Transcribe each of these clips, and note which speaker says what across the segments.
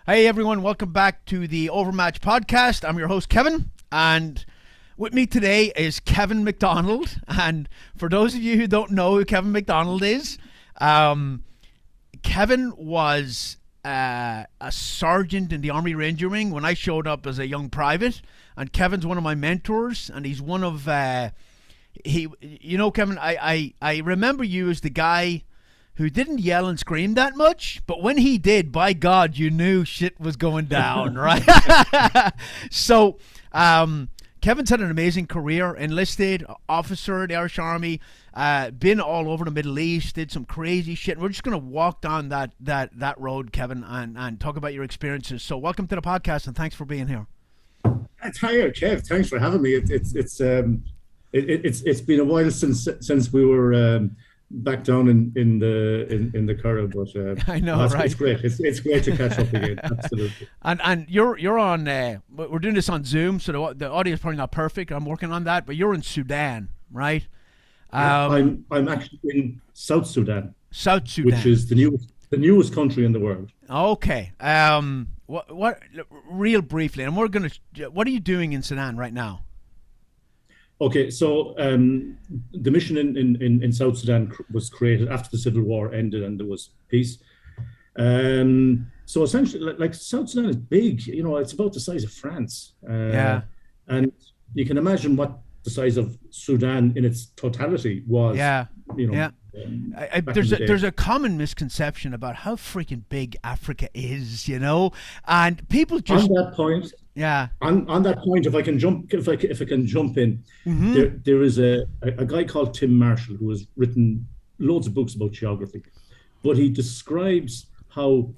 Speaker 1: Hey everyone, welcome back to the Overmatch podcast. I'm your host Kevin, and with me today is Kevin McDonald. And for those of you who don't know who Kevin McDonald is, Kevin was a sergeant in the Army Ranger Wing when I showed up as a young private, and Kevin's one of my mentors, and he's one of Kevin, I remember you as the guy who didn't yell and scream that much, but when he did, by God, you knew shit was going down, right? So, Kevin's had an amazing career, enlisted, officer in the Irish Army, been all over the Middle East, did some crazy shit. We're just going to walk down that road, Kevin, and talk about your experiences. So welcome to the podcast, and thanks for being here.
Speaker 2: Hi, Kev. Thanks for having me. It's been a while since we were back down in the Curragh, but
Speaker 1: I know, right?
Speaker 2: It's great. It's great to catch up again. Absolutely.
Speaker 1: And you're on. We're doing this on Zoom, so the audio is probably not perfect. I'm working on that, but you're in Sudan, right?
Speaker 2: I'm actually in South Sudan.
Speaker 1: South Sudan,
Speaker 2: which is the newest country in the world.
Speaker 1: Okay. What? Real briefly, and we're gonna. What are you doing in Sudan right now?
Speaker 2: Okay, so the mission in South Sudan was created after the civil war ended and there was peace. So essentially, like South Sudan is big. You know, it's about the size of France.
Speaker 1: Yeah.
Speaker 2: And you can imagine what the size of Sudan in its totality was.
Speaker 1: Yeah.
Speaker 2: You know.
Speaker 1: Yeah. There's a common misconception about how freaking big Africa is, you know, and people just
Speaker 2: on that point.
Speaker 1: Yeah.
Speaker 2: On that point, if I can jump in,
Speaker 1: Mm-hmm.
Speaker 2: there is a guy called Tim Marshall who has written loads of books about geography, but he describes how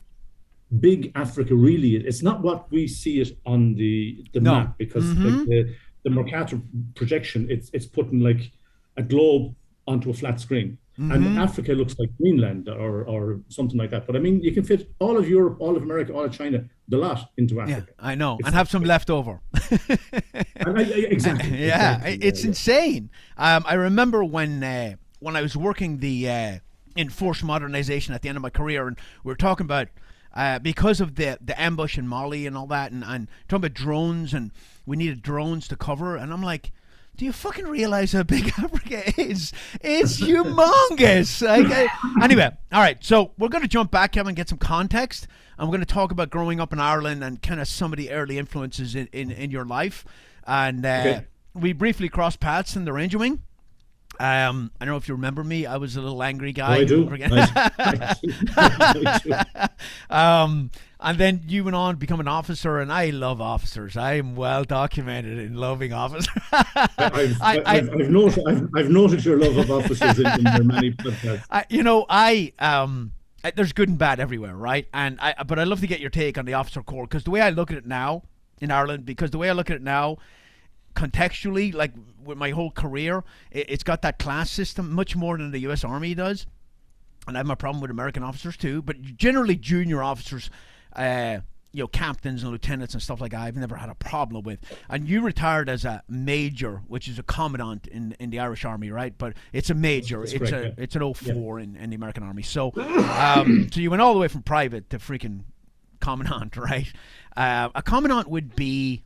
Speaker 2: big Africa really is. It's not what we see it on the map, because
Speaker 1: Mm-hmm.
Speaker 2: like the Mercator projection, it's putting like a globe onto a flat screen.
Speaker 1: Mm-hmm.
Speaker 2: And Africa looks like Greenland or something like that. But I mean, you can fit all of Europe, all of America, all of China, the lot into Africa.
Speaker 1: Yeah, I know, and have some left over.
Speaker 2: Exactly.
Speaker 1: Yeah,
Speaker 2: exactly.
Speaker 1: it's insane. I remember when I was working the in force modernization at the end of my career, and we were talking about because of the ambush in Mali and all that, and talking about drones, and we needed drones to cover, and I'm like, do you fucking realize how big Africa is? It's humongous. Anyway, all right. So we're going to jump back, Kevin, and get some context. And we're going to talk about growing up in Ireland and kind of some of the early influences in your life. And
Speaker 2: Okay.
Speaker 1: we briefly crossed paths in the Ranger Wing. I don't know if you remember me. I was a little angry guy.
Speaker 2: I do. I do.
Speaker 1: And then you went on to become an officer, and I love officers. I am well documented in loving officers.
Speaker 2: I've noted your love of officers in your many podcasts.
Speaker 1: There's good and bad everywhere, right? But I'd love to get your take on the officer corps, because the way I look at it now in Ireland, contextually, like with my whole career, it's got that class system much more than the U.S. Army does. And I have my problem with American officers too, but generally junior officers, captains and lieutenants and stuff like that, I've never had a problem with. And you retired as a major, which is a commandant in the Irish Army, right? But it's a major.
Speaker 2: That's
Speaker 1: it's
Speaker 2: correct,
Speaker 1: it's an 04 in the American Army. So so you went all the way from private to freaking commandant, right? A commandant would be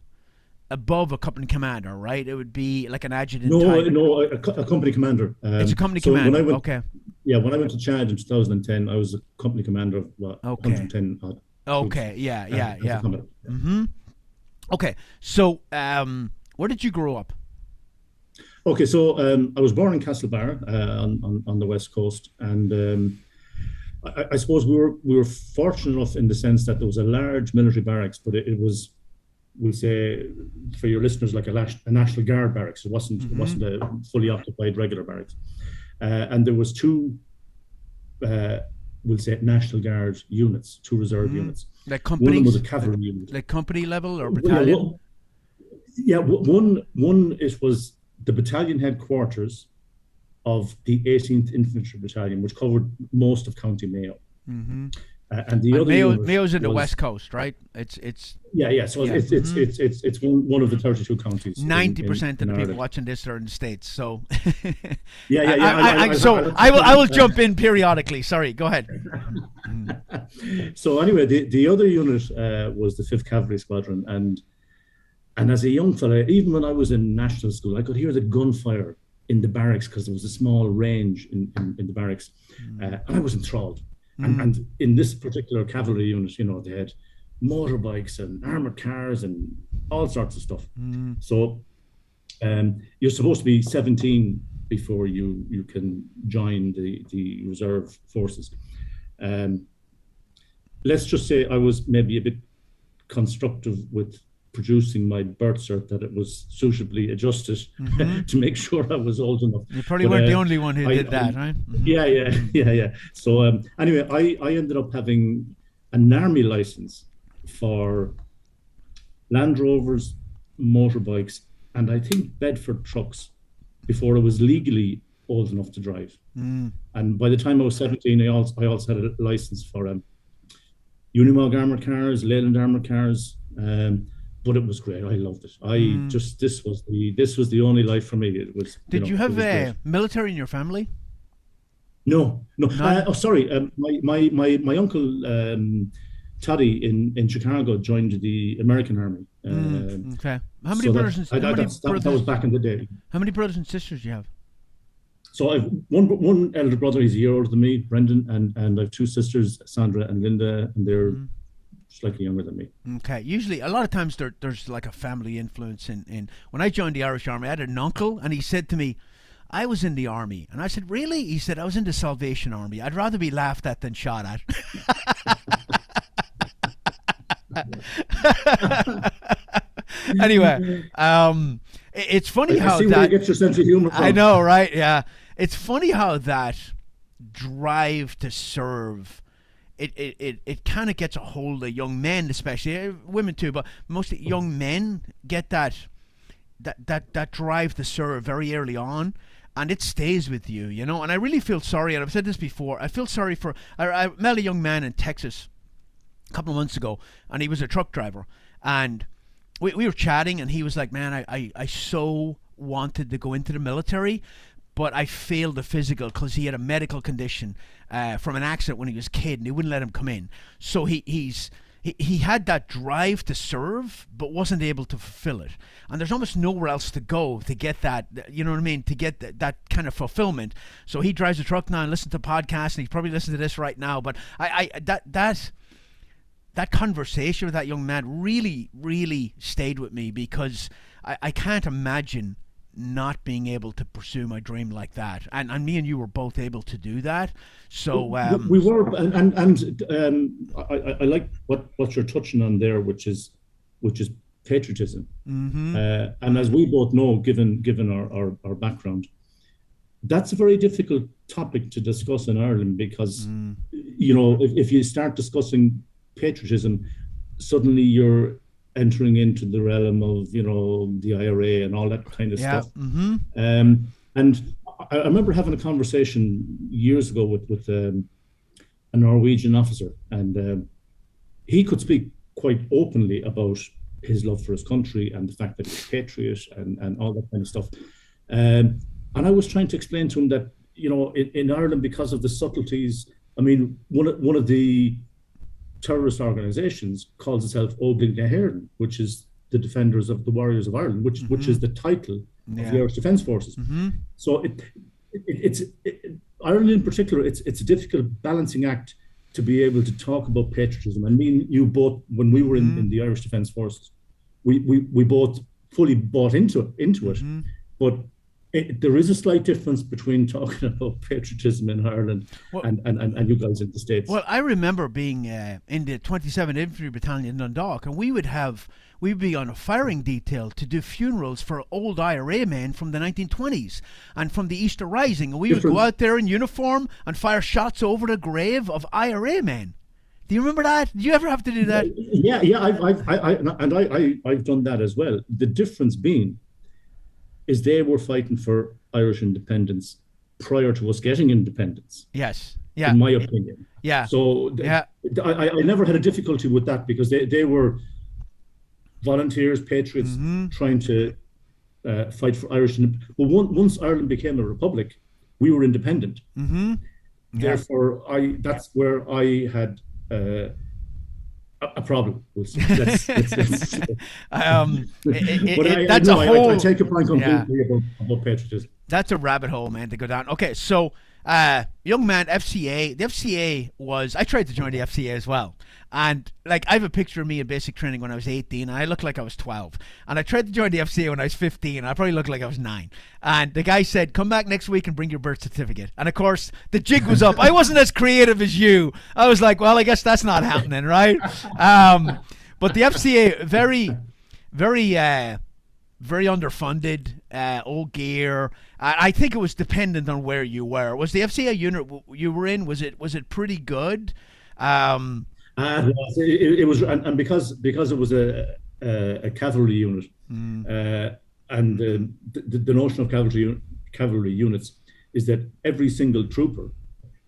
Speaker 1: above a company commander, right? It would be like an adjutant.
Speaker 2: No, a company commander.
Speaker 1: It's a company commander. Okay.
Speaker 2: Yeah, when I went to Chad in 2010, I was a company commander of 110.
Speaker 1: Okay. Yeah. Mm-hmm. Okay. So, where did you grow up?
Speaker 2: Okay, so I was born in Castlebar on the west coast, and I suppose we were fortunate enough in the sense that there was a large military barracks, but it was, we'll say, for your listeners, like a National Guard barracks. It wasn't a fully occupied regular barracks, and there was two, we'll say, National Guard units, two reserve units.
Speaker 1: Like companies?
Speaker 2: One was a cavalry unit,
Speaker 1: like company level or battalion.
Speaker 2: One it was the battalion headquarters of the 18th Infantry Battalion, which covered most of County Mayo. and the other unit
Speaker 1: Mayo's in the
Speaker 2: was,
Speaker 1: West Coast, right? It's
Speaker 2: yeah. So it's one of the 32 counties.
Speaker 1: 90% of the
Speaker 2: Ireland.
Speaker 1: people watching this are in the States. So
Speaker 2: yeah.
Speaker 1: I will jump in periodically. Sorry, go ahead.
Speaker 2: So anyway, the other unit was the 5th Cavalry Squadron, and as a young fella, even when I was in national school, I could hear the gunfire in the barracks because there was a small range in the barracks, and I was enthralled. And in this particular cavalry unit, they had motorbikes and armored cars and all sorts of stuff. So you're supposed to be 17 before you can join the reserve forces. Let's just say I was maybe a bit constructive with producing my birth cert, that it was suitably adjusted to make sure I was old enough.
Speaker 1: You probably weren't the only one who did that, right?
Speaker 2: Yeah. So anyway, I ended up having an army license for Land Rovers, motorbikes, and I think Bedford trucks before I was legally old enough to drive. And by the time I was 17, I also had a license for Unimog armored cars, Leyland armored cars. But it was great. I loved it. This was the only life for me. It was.
Speaker 1: Did you have military in your family?
Speaker 2: No. Sorry. My uncle Toddy in Chicago joined the American Army.
Speaker 1: Okay. How many brothers and sisters?
Speaker 2: That was back in the day.
Speaker 1: How many brothers and sisters do you have?
Speaker 2: So I've one elder brother. He's a year older than me, Brendan, and I have 2 sisters, Sandra and Linda, and they're slightly younger than me.
Speaker 1: Okay. Usually, a lot of times there's like a family influence in. When I joined the Irish Army, I had an uncle, and he said to me, I was in the army. And I said, really? He said, I was in the Salvation Army. I'd rather be laughed at than shot at. Anyway, it's funny how
Speaker 2: see
Speaker 1: that...
Speaker 2: where you get your sense of humor from.
Speaker 1: I know, right? Yeah. It's funny how that drive to serve... It kind of gets a hold of young men, especially women too, but mostly young men get that drive to serve very early on, and it stays with you, And I really feel sorry, and I've said this before. I feel sorry for. I met a young man in Texas a couple of months ago, and he was a truck driver, and we were chatting, and he was like, "Man, I so wanted to go into the military." But I failed the physical because he had a medical condition from an accident when he was a kid, and they wouldn't let him come in. So he had that drive to serve, but wasn't able to fulfill it. And there's almost nowhere else to go to get that, you know what I mean, to get that kind of fulfillment. So he drives a truck now and listens to podcasts, and he's probably listening to this right now. But that conversation with that young man really, really stayed with me, because I can't imagine not being able to pursue my dream like that, and me and you were both able to do that. So
Speaker 2: we were, and I like what you're touching on there, which is patriotism. And as we both know, given our background, that's a very difficult topic to discuss in Ireland, because if you start discussing patriotism, suddenly you're entering into the realm of the IRA and all that kind of stuff. And I remember having a conversation years ago with a Norwegian officer, and he could speak quite openly about his love for his country and the fact that he's a patriot and all that kind of stuff. And I was trying to explain to him that in Ireland, because of the subtleties, I mean, one of the terrorist organizations calls itself Óglaigh na hÉireann, which is the Defenders of the Warriors of Ireland, which is the title of the Irish Defence Forces. So it's Ireland in particular, it's a difficult balancing act to be able to talk about patriotism. And me and you both, when we were in the Irish Defence Forces, we both fully bought into it. But there is a slight difference between talking about patriotism in Ireland and you guys in the States.
Speaker 1: Well, I remember being in the 27th Infantry Battalion in Dundalk, and we'd be on a firing detail to do funerals for old IRA men from the 1920s and from the Easter Rising, and we would go out there in uniform and fire shots over the grave of IRA men. Do you remember that? Did you ever have to do that?
Speaker 2: Yeah. I've done that as well. The difference being is they were fighting for Irish independence prior to us getting independence.
Speaker 1: Yes. Yeah.
Speaker 2: in my opinion.
Speaker 1: Yeah.
Speaker 2: So
Speaker 1: Yeah.
Speaker 2: I never had a difficulty with that because they were volunteers, patriots, trying to fight for Irish. But once Ireland became a republic, we were independent.
Speaker 1: Yeah.
Speaker 2: Therefore, that's where I had a problem. Let's
Speaker 1: That's a whole.
Speaker 2: I take your point completely about patriotism.
Speaker 1: That's a rabbit hole, man, to go down. Okay, so young man, FCA. The FCA was. I tried to join the FCA as well, and like I have a picture of me in basic training when I was 18, and I looked like I was 12. And I tried to join the FCA when I was 15. I probably looked like I was 9. And the guy said, "Come back next week and bring your birth certificate." And of course, the jig was up. I wasn't as creative as you. I was like, "Well, I guess that's not happening, right?" But the FCA, very, very. Very underfunded, old gear. I think it was dependent on where you were. Was the FCA unit you were in? Was it pretty good?
Speaker 2: It was, and because it was a cavalry unit, and the notion of cavalry units is that every single trooper,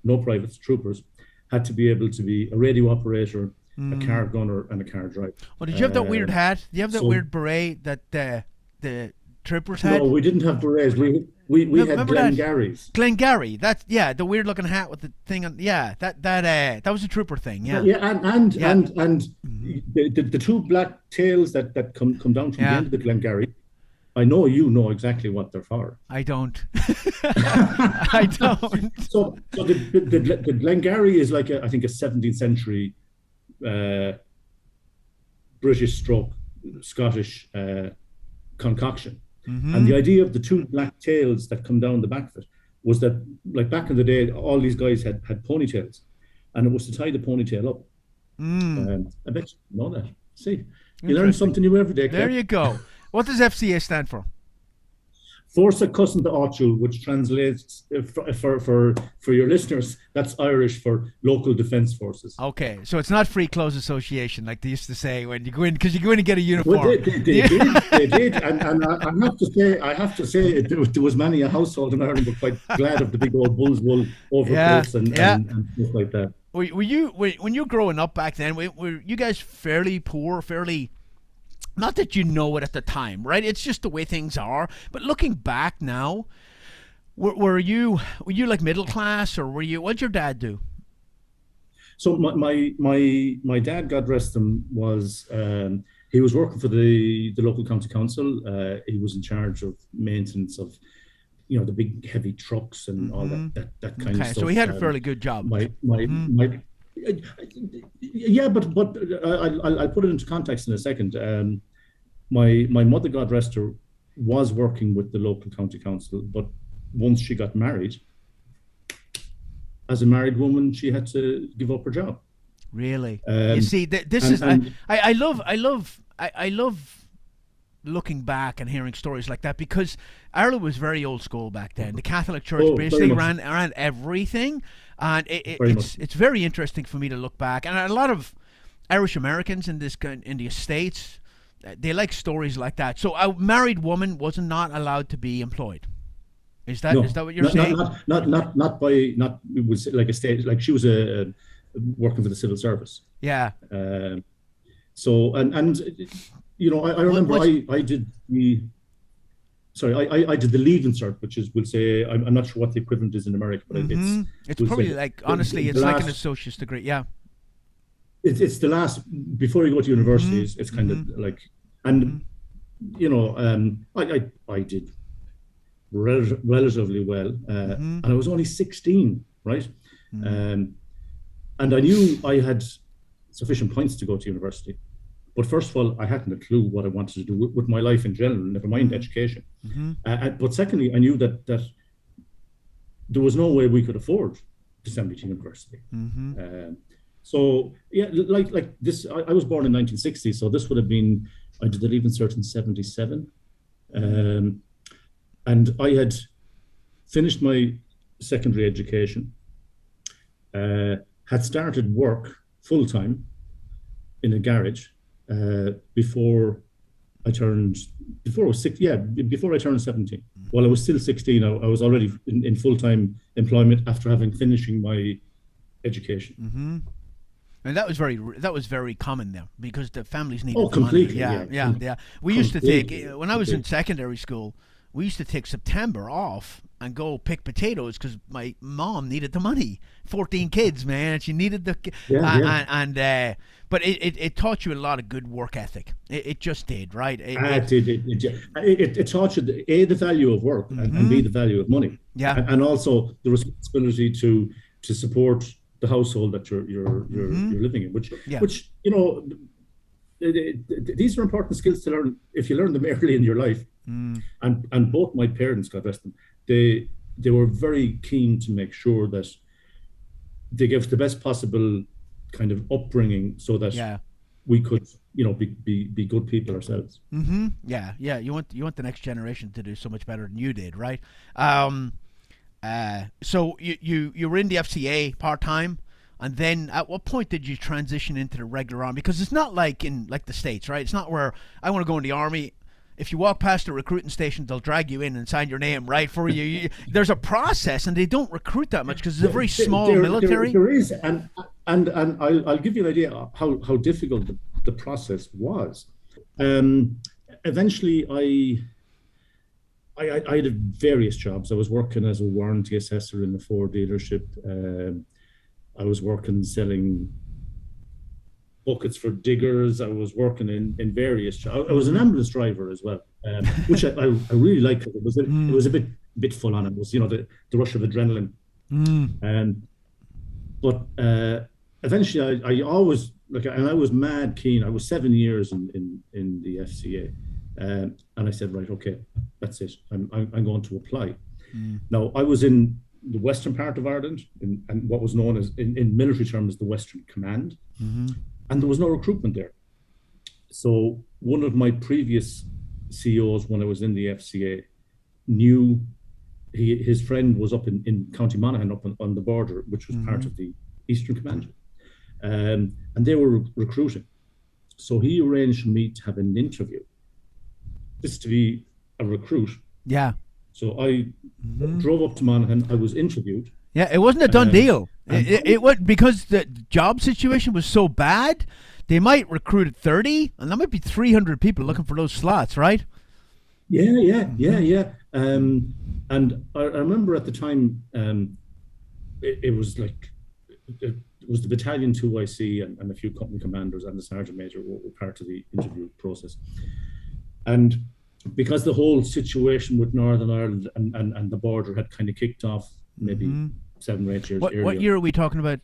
Speaker 2: no privates, troopers, had to be able to be a radio operator, a car gunner, and a car driver.
Speaker 1: Well, did you have that weird hat? Do you have that weird beret that the troopers had?
Speaker 2: No, we didn't have berets. We had Glengarries.
Speaker 1: Glengarry. That's the weird looking hat with the thing on. Yeah, that was a trooper thing. Yeah.
Speaker 2: Yeah, and the two black tails that come down from the end of the Glengarry. I know you know exactly what they're for.
Speaker 1: I don't. I don't.
Speaker 2: So the Glengarry is like I think a 17th century British stroke Scottish concoction. And the idea of the two black tails that come down the back of it was that, like back in the day, all these guys had ponytails, and it was to tie the ponytail up. I bet you know that. See, you learn something new every day.
Speaker 1: There you go. What does FCA stand for?
Speaker 2: Forsa Cusanta Áitiúil, which translates for your listeners, that's Irish for Local Defence Forces.
Speaker 1: Okay, so it's not Free Clothes Association like they used to say when you go in, because you go in and get a uniform.
Speaker 2: Well, they did, and I have to say, there was many a household in Ireland were quite glad of the big old bull's wool overcoats and stuff like that.
Speaker 1: Were you when you were growing up back then? Were you guys fairly poor, fairly? Not that you know it at the time, right? It's just the way things are. But looking back now, were you like middle class, or were you? What'd your dad do?
Speaker 2: So my dad, God rest him, was he was working for the local county council. He was in charge of maintenance of, the big heavy trucks and all that kind of stuff. So
Speaker 1: he had a fairly good job.
Speaker 2: Yeah, but I'll put it into context in a second. My mother, God rest her, was working with the local county council, but once she got married, as a married woman, she had to give up her job.
Speaker 1: Really? You see, I love looking back and hearing stories like that, because Ireland was very old school back then. The Catholic Church basically ran everything, and it's very interesting for me to look back. And a lot of Irish Americans in the States, they like stories like that. So a married woman was not allowed to be employed. Is that what you're saying?
Speaker 2: It was like a state, like she was working for the civil service.
Speaker 1: Yeah.
Speaker 2: So I remember I did the Leaving Cert, which is, we'll say, I'm not sure what the equivalent is in America, but
Speaker 1: it's probably like honestly, it's like an associate's degree. Yeah.
Speaker 2: It's the last before you go to university. It's kind of like, and I did relatively well, and I was only 16, right? And I knew I had sufficient points to go to university. But first of all, I hadn't a clue what I wanted to do with my life in general, never mind education. But secondly, I knew that there was no way we could afford to send me to university. So yeah, like this, I was born in 1960, so this would have been, I did the Leaving Cert in 77. And I had finished my secondary education, had started work full-time in a garage before I turned 17. While I was still 16, I was already in full-time employment after having finishing my education.
Speaker 1: Mm-hmm. And that was very common there because the families needed
Speaker 2: Oh,
Speaker 1: the money.
Speaker 2: completely.
Speaker 1: Yeah. We used to take, when I was in
Speaker 2: completely.
Speaker 1: secondary school, we used to take September off and go pick potatoes because my mom needed the money. 14 kids, man, and she needed the but it taught you a lot of good work ethic. It just did, right?
Speaker 2: It taught you the value of work, and B, the value of money,
Speaker 1: Yeah.
Speaker 2: and also the responsibility to support the household that you're living in, which these are important skills to learn if you learn them early in your life. And both my parents, God rest them, they were very keen to make sure that they gave us the best possible kind of upbringing so that we could be good people ourselves.
Speaker 1: Yeah. You want the next generation to do so much better than you did, right? So you were in the FCA part-time, and then at what point did you transition into the regular army? Because it's not like in the States, right? It's not where I want to go in the army. If you walk past a recruiting station, they'll drag you in and sign your name right for you. There's a process, and they don't recruit that much because it's a very small military.
Speaker 2: There is, and I'll give you an idea of how difficult the process was. Eventually, I had various jobs. I was working as a warranty assessor in the Ford dealership. I was working selling buckets for diggers. I was working in various jobs. I was an ambulance driver as well, which I really liked. It was a bit full on. It was the rush of adrenaline. But eventually I always and I was mad keen. I was 7 years in the FCA, and I said, right, okay, that's it. I'm going to apply. Now I was in the western part of Ireland, and what was known as in military terms the Western Command. And there was no recruitment there. So one of my previous COs when I was in the FCA knew his friend was up in County Monaghan, up on the border, which was part of the Eastern Command. And they were recruiting. So he arranged for me to have an interview. This to be a recruit.
Speaker 1: Yeah.
Speaker 2: So I drove up to Monaghan. I was interviewed.
Speaker 1: Yeah, it wasn't a done deal. It was because the job situation was so bad. They might recruit at 30, and there might be 300 people looking for those slots, right?
Speaker 2: Yeah. And I remember at the time, it was like it was the Battalion 2IC and a few company commanders and the sergeant major were part of the interview process. And because the whole situation with Northern Ireland and the border had kind of kicked off maybe 7 or 8 years earlier.
Speaker 1: What year are we talking about?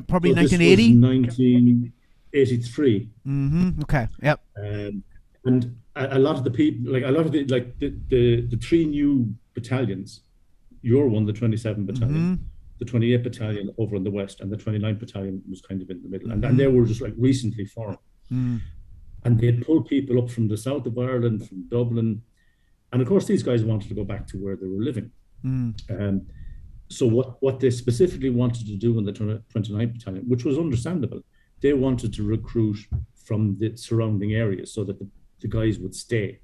Speaker 1: Probably 1980?
Speaker 2: This was 1983.
Speaker 1: Okay. Yep.
Speaker 2: And a lot of the people, the 3 new battalions, your one, the 27 Battalion, the 28 Battalion over in the west, and the 29 Battalion was kind of in the middle. And they were just recently formed. And they'd pull people up from the south of Ireland, from Dublin. And of course, these guys wanted to go back to where they were living. So what they specifically wanted to do in the 29th Battalion, which was understandable, they wanted to recruit from the surrounding areas so that the guys would stay.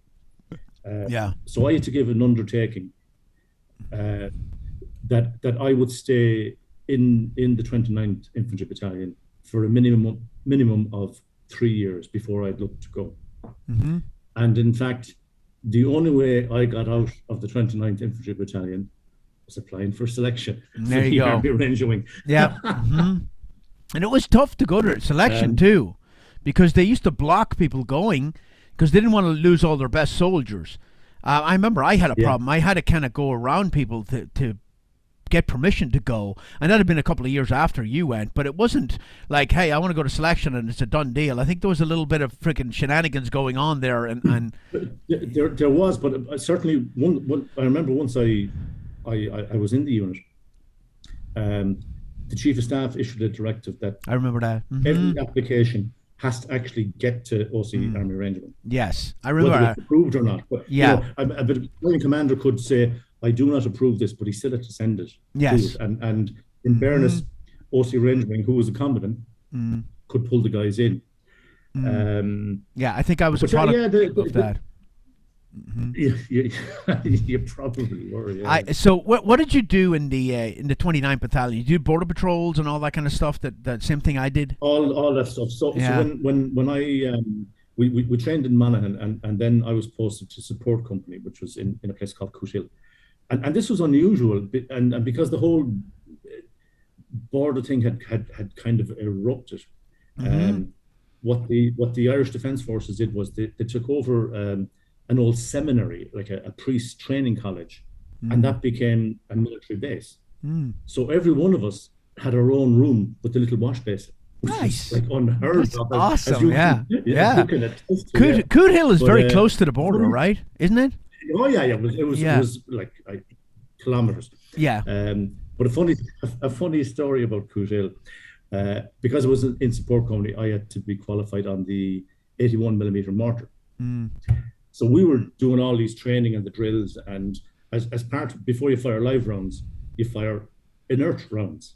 Speaker 2: So I had to give an undertaking that I would stay in the 29th Infantry Battalion for a minimum of 3 years before I'd look to go. And in fact, the only way I got out of the 29th Infantry Battalion was applying for selection.
Speaker 1: There you go.
Speaker 2: Army Ranger Wing.
Speaker 1: Yeah. And it was tough to go to selection too, because they used to block people going because they didn't want to lose all their best soldiers. I remember I had a problem. I had to kind of go around people to get permission to go, and that had been a couple of years after you went, but it wasn't like, hey, I want to go to selection and it's a done deal. I think there was a little bit of freaking shenanigans going on there, and
Speaker 2: there was, but certainly one I remember once I was in the unit, the chief of staff issued a directive that
Speaker 1: I remember that
Speaker 2: every application has to actually get to OC Army Ranger Wing.
Speaker 1: Yes, I remember
Speaker 2: whether
Speaker 1: that.
Speaker 2: it's approved or not. But, a battalion commander could say, I do not approve this, but he still had to send it.
Speaker 1: Yes.
Speaker 2: And in fairness, OC Ranger Wing, who was a combatant, could pull the guys in.
Speaker 1: I think I was a product of that.
Speaker 2: You probably were. Yeah.
Speaker 1: So what did you do in the 29th Battalion? You do border patrols and all that kind of stuff. That same thing I did.
Speaker 2: All that stuff. So
Speaker 1: Yeah.
Speaker 2: when I we trained in Monaghan, and then I was posted to support company, which was in a place called Coote Hill, and this was unusual, and because the whole border thing had kind of erupted. What the Irish Defence Forces did was they took over an old seminary, like a priest training college, and that became a military base. So every one of us had our own room with a little wash basin.
Speaker 1: Nice,
Speaker 2: like unheard
Speaker 1: That's
Speaker 2: of.
Speaker 1: awesome. Yeah.
Speaker 2: Coot
Speaker 1: Hill is very close to the border, right? Isn't it?
Speaker 2: Oh yeah, yeah. It was like kilometers.
Speaker 1: Yeah.
Speaker 2: But a funny story about Coot Hill, because I was in support company, I had to be qualified on the 81mm mortar. So we were doing all these training and the drills, and as part, before you fire live rounds, you fire inert rounds.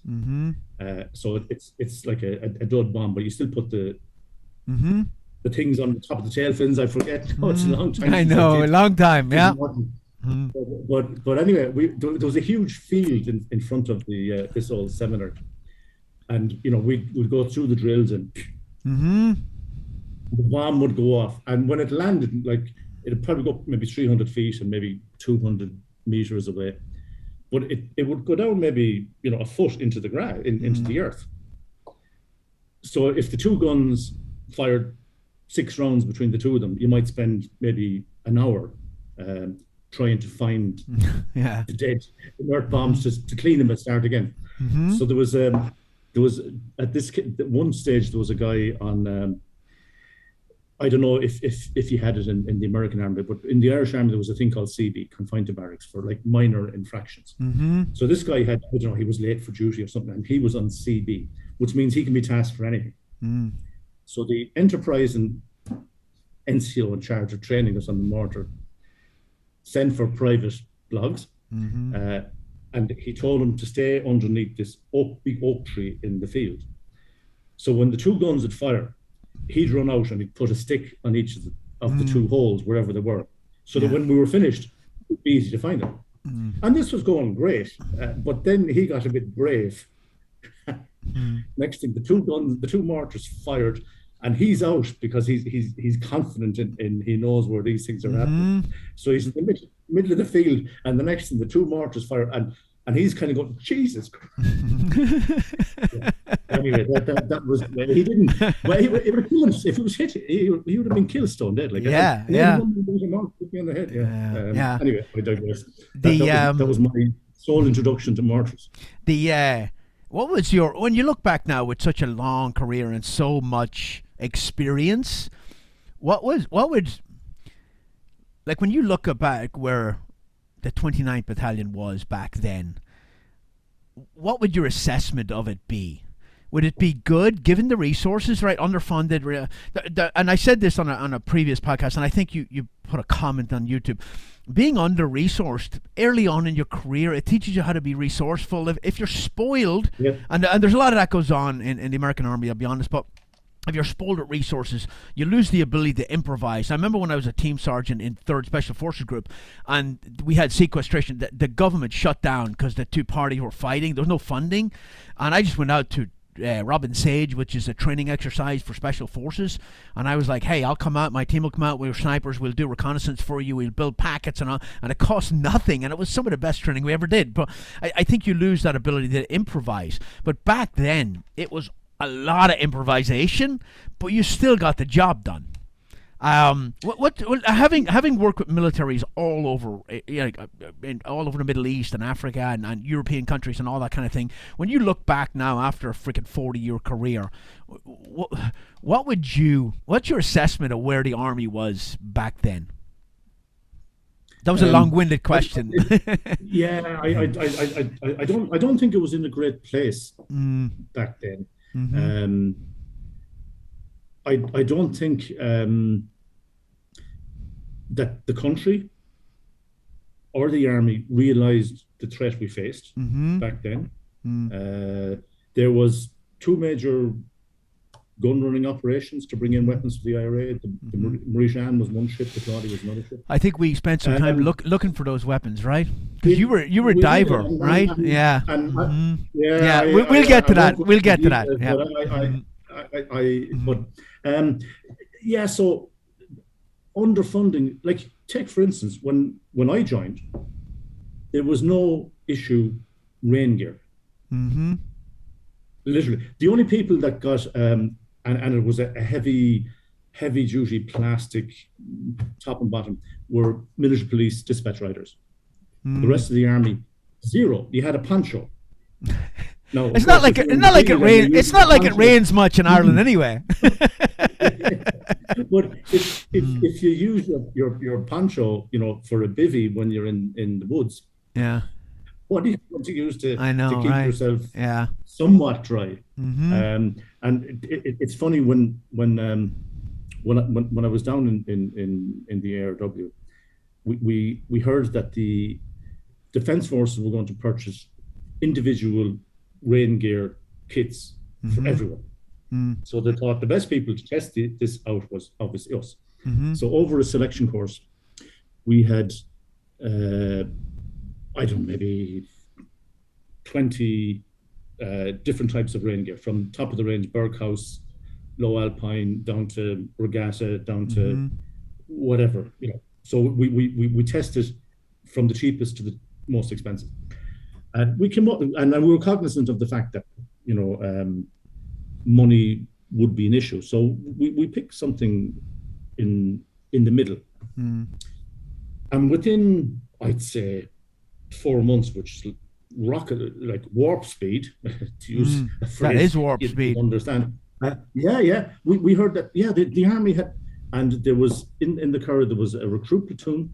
Speaker 2: So it's like a dud bomb, but you still put the things on the top of the tail fins. I forget. Oh, it's a long time.
Speaker 1: I know, a long time. Yeah.
Speaker 2: But anyway, there was a huge field in front of the this old seminary, and we'd go through the drills, and the bomb would go off, and when it landed, like it'd probably go maybe 300 feet and maybe 200 meters away, but it would go down maybe a foot into the ground, into the earth. So if the two guns fired 6 rounds between the two of them, you might spend maybe an hour trying to find the dead inert bombs to clean them and start again. So there was at one stage there was a guy on. I don't know if you had it in the American Army, but in the Irish Army there was a thing called CB, confined to barracks, for like minor infractions. So this guy had, I don't know, he was late for duty or something, and he was on CB, which means he can be tasked for anything. So the Enterprise and NCO in charge of training us on the mortar sent for private blogs, and he told him to stay underneath this big oak tree in the field. So when the two guns would fire, he'd run out and he'd put a stick on each of the two holes, wherever they were, so that when we were finished, it'd be easy to find them. And this was going great, but then he got a bit brave. Next thing, the two mortars fired, and he's out because he's confident in he knows where these things are happening. So he's in the middle of the field, and the next thing, the two mortars fire, and he's kind of going, Jesus Christ. Anyway, that was, he didn't, well, it would have killed him. If it was hit, he would have been killed stone dead. Like,
Speaker 1: yeah.
Speaker 2: On the head, Anyway, I digress. That was my sole introduction to mortars.
Speaker 1: What was when you look back now with such a long career and so much experience, what would, like when you look back where the 29th Battalion was back then, what would your assessment of it be? Would it be good, given the resources, right? Underfunded, and I said this on a previous podcast, and I think you put a comment on YouTube. Being under-resourced early on in your career, it teaches you how to be resourceful. If you're spoiled, and there's a lot of that goes on in the American Army, I'll be honest, but if you're spoiled at resources, you lose the ability to improvise. I remember when I was a team sergeant in 3rd Special Forces Group, and we had sequestration. The government shut down because the two parties were fighting. There was no funding, and I just went out to Robin Sage, which is a training exercise for special forces, and I was like, hey, I'll come out, my team will come out, we're snipers, we'll do reconnaissance for you, we'll build packets and all, and it cost nothing, and it was some of the best training we ever did. But I think you lose that ability to improvise. But back then it was a lot of improvisation, but you still got the job done. Having worked with militaries all over, all over the Middle East and Africa and European countries and all that kind of thing, when you look back now after a freaking 40-year career, what's your assessment of where the Army was back then? That was a long-winded question.
Speaker 2: I don't think it was in a great place back then. I don't think that the country or the army realized the threat we faced back then. There was two major gun running operations to bring in weapons for the IRA. The Marie-Jeanne was one ship, the Claudia was another ship.
Speaker 1: I think we spent some time looking for those weapons, right? Because you were a diver, right? Yeah. We'll get to that. We'll get to that. Yeah.
Speaker 2: So underfunding, like take for instance, when I joined, there was no issue rain gear. Literally, the only people that got and it was a heavy duty plastic top and bottom were military police dispatch riders. The rest of the army, zero. You had a poncho. No,
Speaker 1: it's not like it rains. It's not like it rains much in Ireland anyway.
Speaker 2: But if you use your poncho, for a bivvy when you're in the woods, what do you want to use to keep yourself somewhat dry? And it's funny when I was down in the ARW, we heard that the Defence Forces were going to purchase individual rain gear kits for everyone. So they thought the best people to test this out was obviously us. So over a selection course, we had maybe 20 different types of rain gear, from top of the range Berghaus, low alpine, down to regatta, down to whatever, So we tested from the cheapest to the most expensive. And we came up, and we were cognizant of the fact that, money would be an issue. So we picked something in the middle. And within, I'd say, 4 months, which is like warp speed, to use a phrase.
Speaker 1: That is warp speed.
Speaker 2: Understand? We heard that, the army had, and there was, in the Curragh, there was a recruit platoon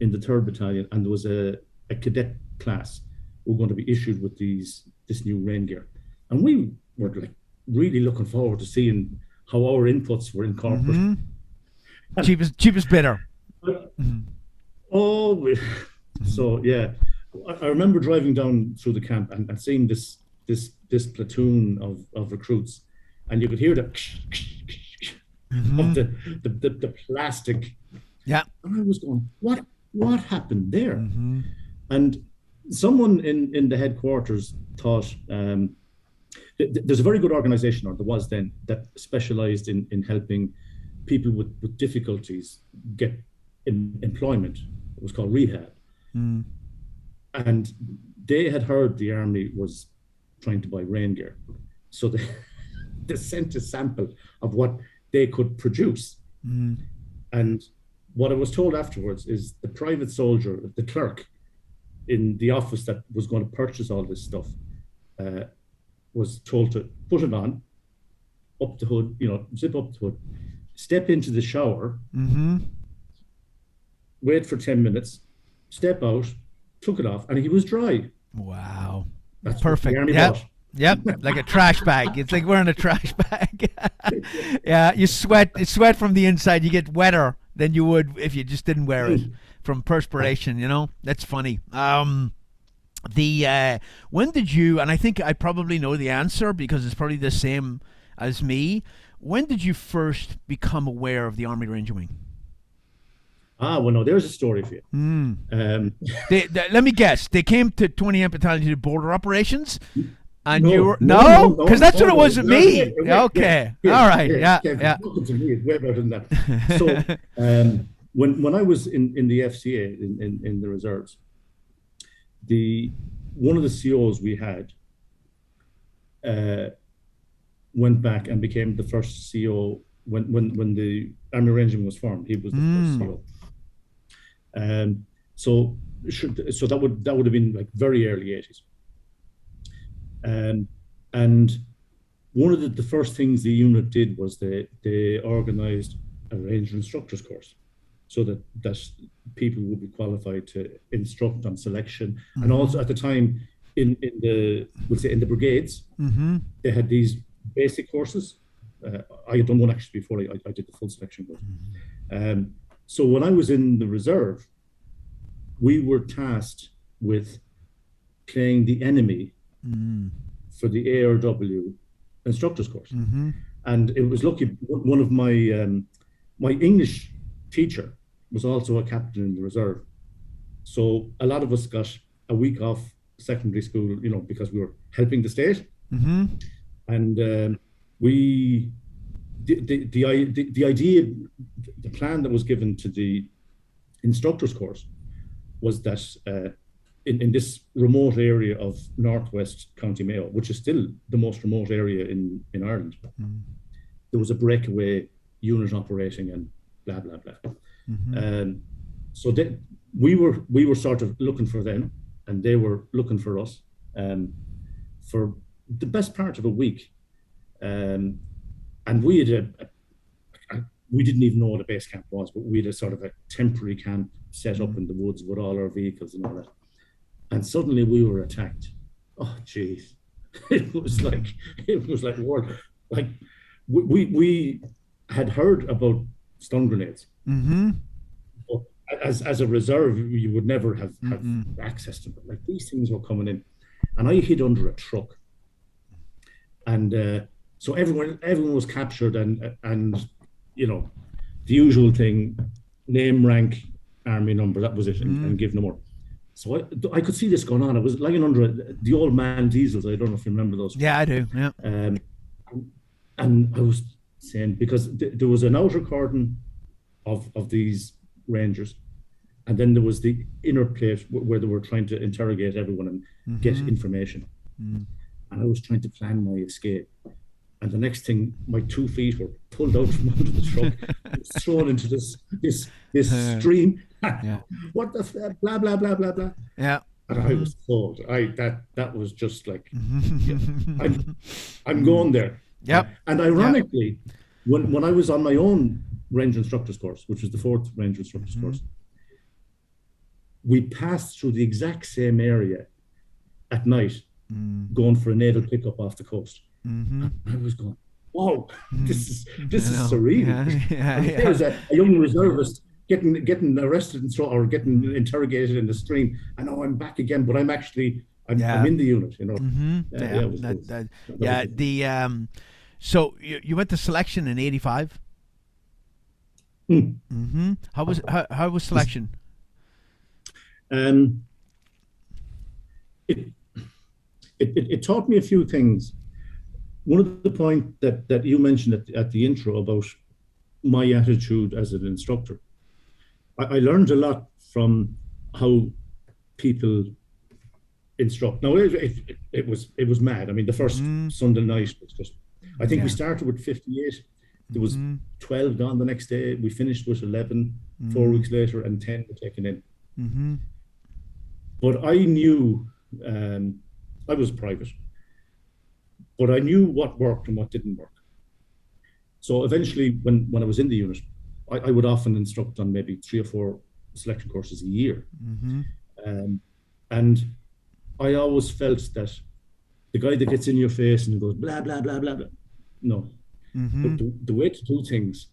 Speaker 2: in the 3rd Battalion, and there was a cadet class who were going to be issued with this new rain gear. And we were like really looking forward to seeing how our inputs were incorporated.
Speaker 1: Cheapest bidder.
Speaker 2: So yeah, I remember driving down through the camp and seeing this platoon of recruits, and you could hear the of the plastic.
Speaker 1: Yeah.
Speaker 2: And I was going, what happened there? And someone in the headquarters thought, there's a very good organization, or there was then, that specialized in helping people with difficulties get employment. It was called Rehab. And they had heard the army was trying to buy rain gear. So they sent a sample of what they could produce. And what I was told afterwards is the private soldier, the clerk in the office that was going to purchase all this stuff, was told to put it on, up the hood, zip up the hood, step into the shower, wait for 10 minutes, step out, took it off, and he was dry.
Speaker 1: Wow.
Speaker 2: That's
Speaker 1: perfect. Yep, like a trash bag. It's like wearing a trash bag. Yeah, you sweat from the inside. You get wetter than you would if you just didn't wear it from perspiration, That's funny. When did you, and I think I probably know the answer because it's probably the same as me, when did you first become aware of the Army Ranger Wing?
Speaker 2: Well, no, there's a story for you.
Speaker 1: Let me guess. They came to 28th Battalion to do border operations, and
Speaker 2: no,
Speaker 1: you were because that's what it was with me. Okay, all right, yeah.
Speaker 2: To me, it's way better than that. So, when I was in the FCA in the reserves, one of the COs we had went back and became the first CO when the Army Ranging was formed. He was the first CO. So that would have been like very early 80s. And one of the first things the unit did was they organized a Ranger instructors course, so that people would be qualified to instruct on selection. And also at the time in the brigades, they had these basic courses. I had done one actually before I did the full selection course. So when I was in the reserve, we were tasked with playing the enemy for the ARW instructors course. And it was lucky. One of my English teacher was also a captain in the reserve. So a lot of us got a week off secondary school, because we were helping the state.
Speaker 1: Mm-hmm.
Speaker 2: And we, the idea, the plan that was given to the instructors course was that in this remote area of northwest County Mayo, which is still the most remote area in Ireland, there was a breakaway unit operating and blah blah blah. So we were sort of looking for them, and they were looking for us for the best part of a week, and we had we didn't even know what a base camp was, but we had a sort of a temporary camp set up in the woods with all our vehicles and all that. And suddenly we were attacked. Oh, geez. It was like war. Like we had heard about stun grenades.
Speaker 1: Mm-hmm.
Speaker 2: But as a reserve, you would never have access to them. Like, these things were coming in. And I hid under a truck. And so everyone was captured, and the usual thing, name, rank, army number, that was it, and give no more. So I could see this going on. I was lying under the old man diesels. I don't know if you remember those.
Speaker 1: Yeah, I do. Yeah.
Speaker 2: And I was saying, because there was an outer cordon of these Rangers, and then there was the inner plate where they were trying to interrogate everyone and get information. And I was trying to plan my escape. And the next thing, my 2 feet were pulled out from under the truck, thrown into this stream.
Speaker 1: Yeah.
Speaker 2: What the blah blah blah blah blah.
Speaker 1: Yeah.
Speaker 2: And I was told, that was just like, I'm going there.
Speaker 1: Yep.
Speaker 2: And ironically, when I was on my own range instructors course, which was the 4th range instructors course, we passed through the exact same area at night, going for a naval pickup off the coast. I was going, wow, this is surreal. There's a young reservist getting arrested or getting interrogated in the stream, and now I'm back again, but I'm in the unit,
Speaker 1: So you went to selection in '85. How was selection?
Speaker 2: It taught me a few things. One of the points that you mentioned at the intro about my attitude as an instructor, I learned a lot from how people instruct. Now it was mad. I mean, the first Sunday night was just. I think we started with 58. There was 12 gone the next day. We finished with 11 4 weeks later, and 10 were taken in. But I knew, I was private, but I knew what worked and what didn't work. So eventually, when I was in the unit, I would often instruct on maybe 3 or 4 selection courses a year. And I always felt that the guy that gets in your face and goes, blah, blah, blah, blah, blah. No. But the way to do things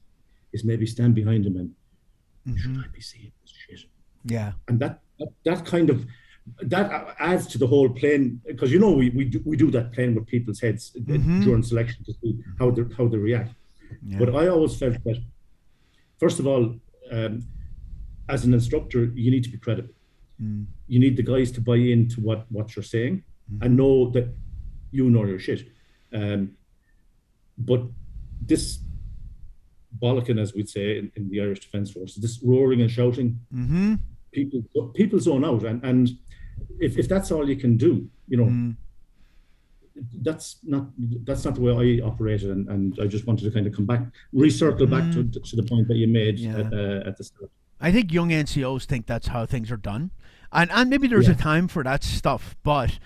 Speaker 2: is maybe stand behind him and should I be seeing this shit?
Speaker 1: Yeah.
Speaker 2: And that kind of, that adds to the whole playing, because we do that playing with people's heads during selection to see how they react. Yeah. But I always felt that, first of all, as an instructor, you need to be credible. You need the guys to buy into what you're saying and know that you know your shit. But this bollocking, as we'd say in the Irish Defence Force, this roaring and shouting, people zone out, and if that's all you can do, that's not the way I operated, and I just wanted to kind of come back, recircle back to the point that you made at the start.
Speaker 1: I think young NCOs think that's how things are done, and maybe there's a time for that stuff, but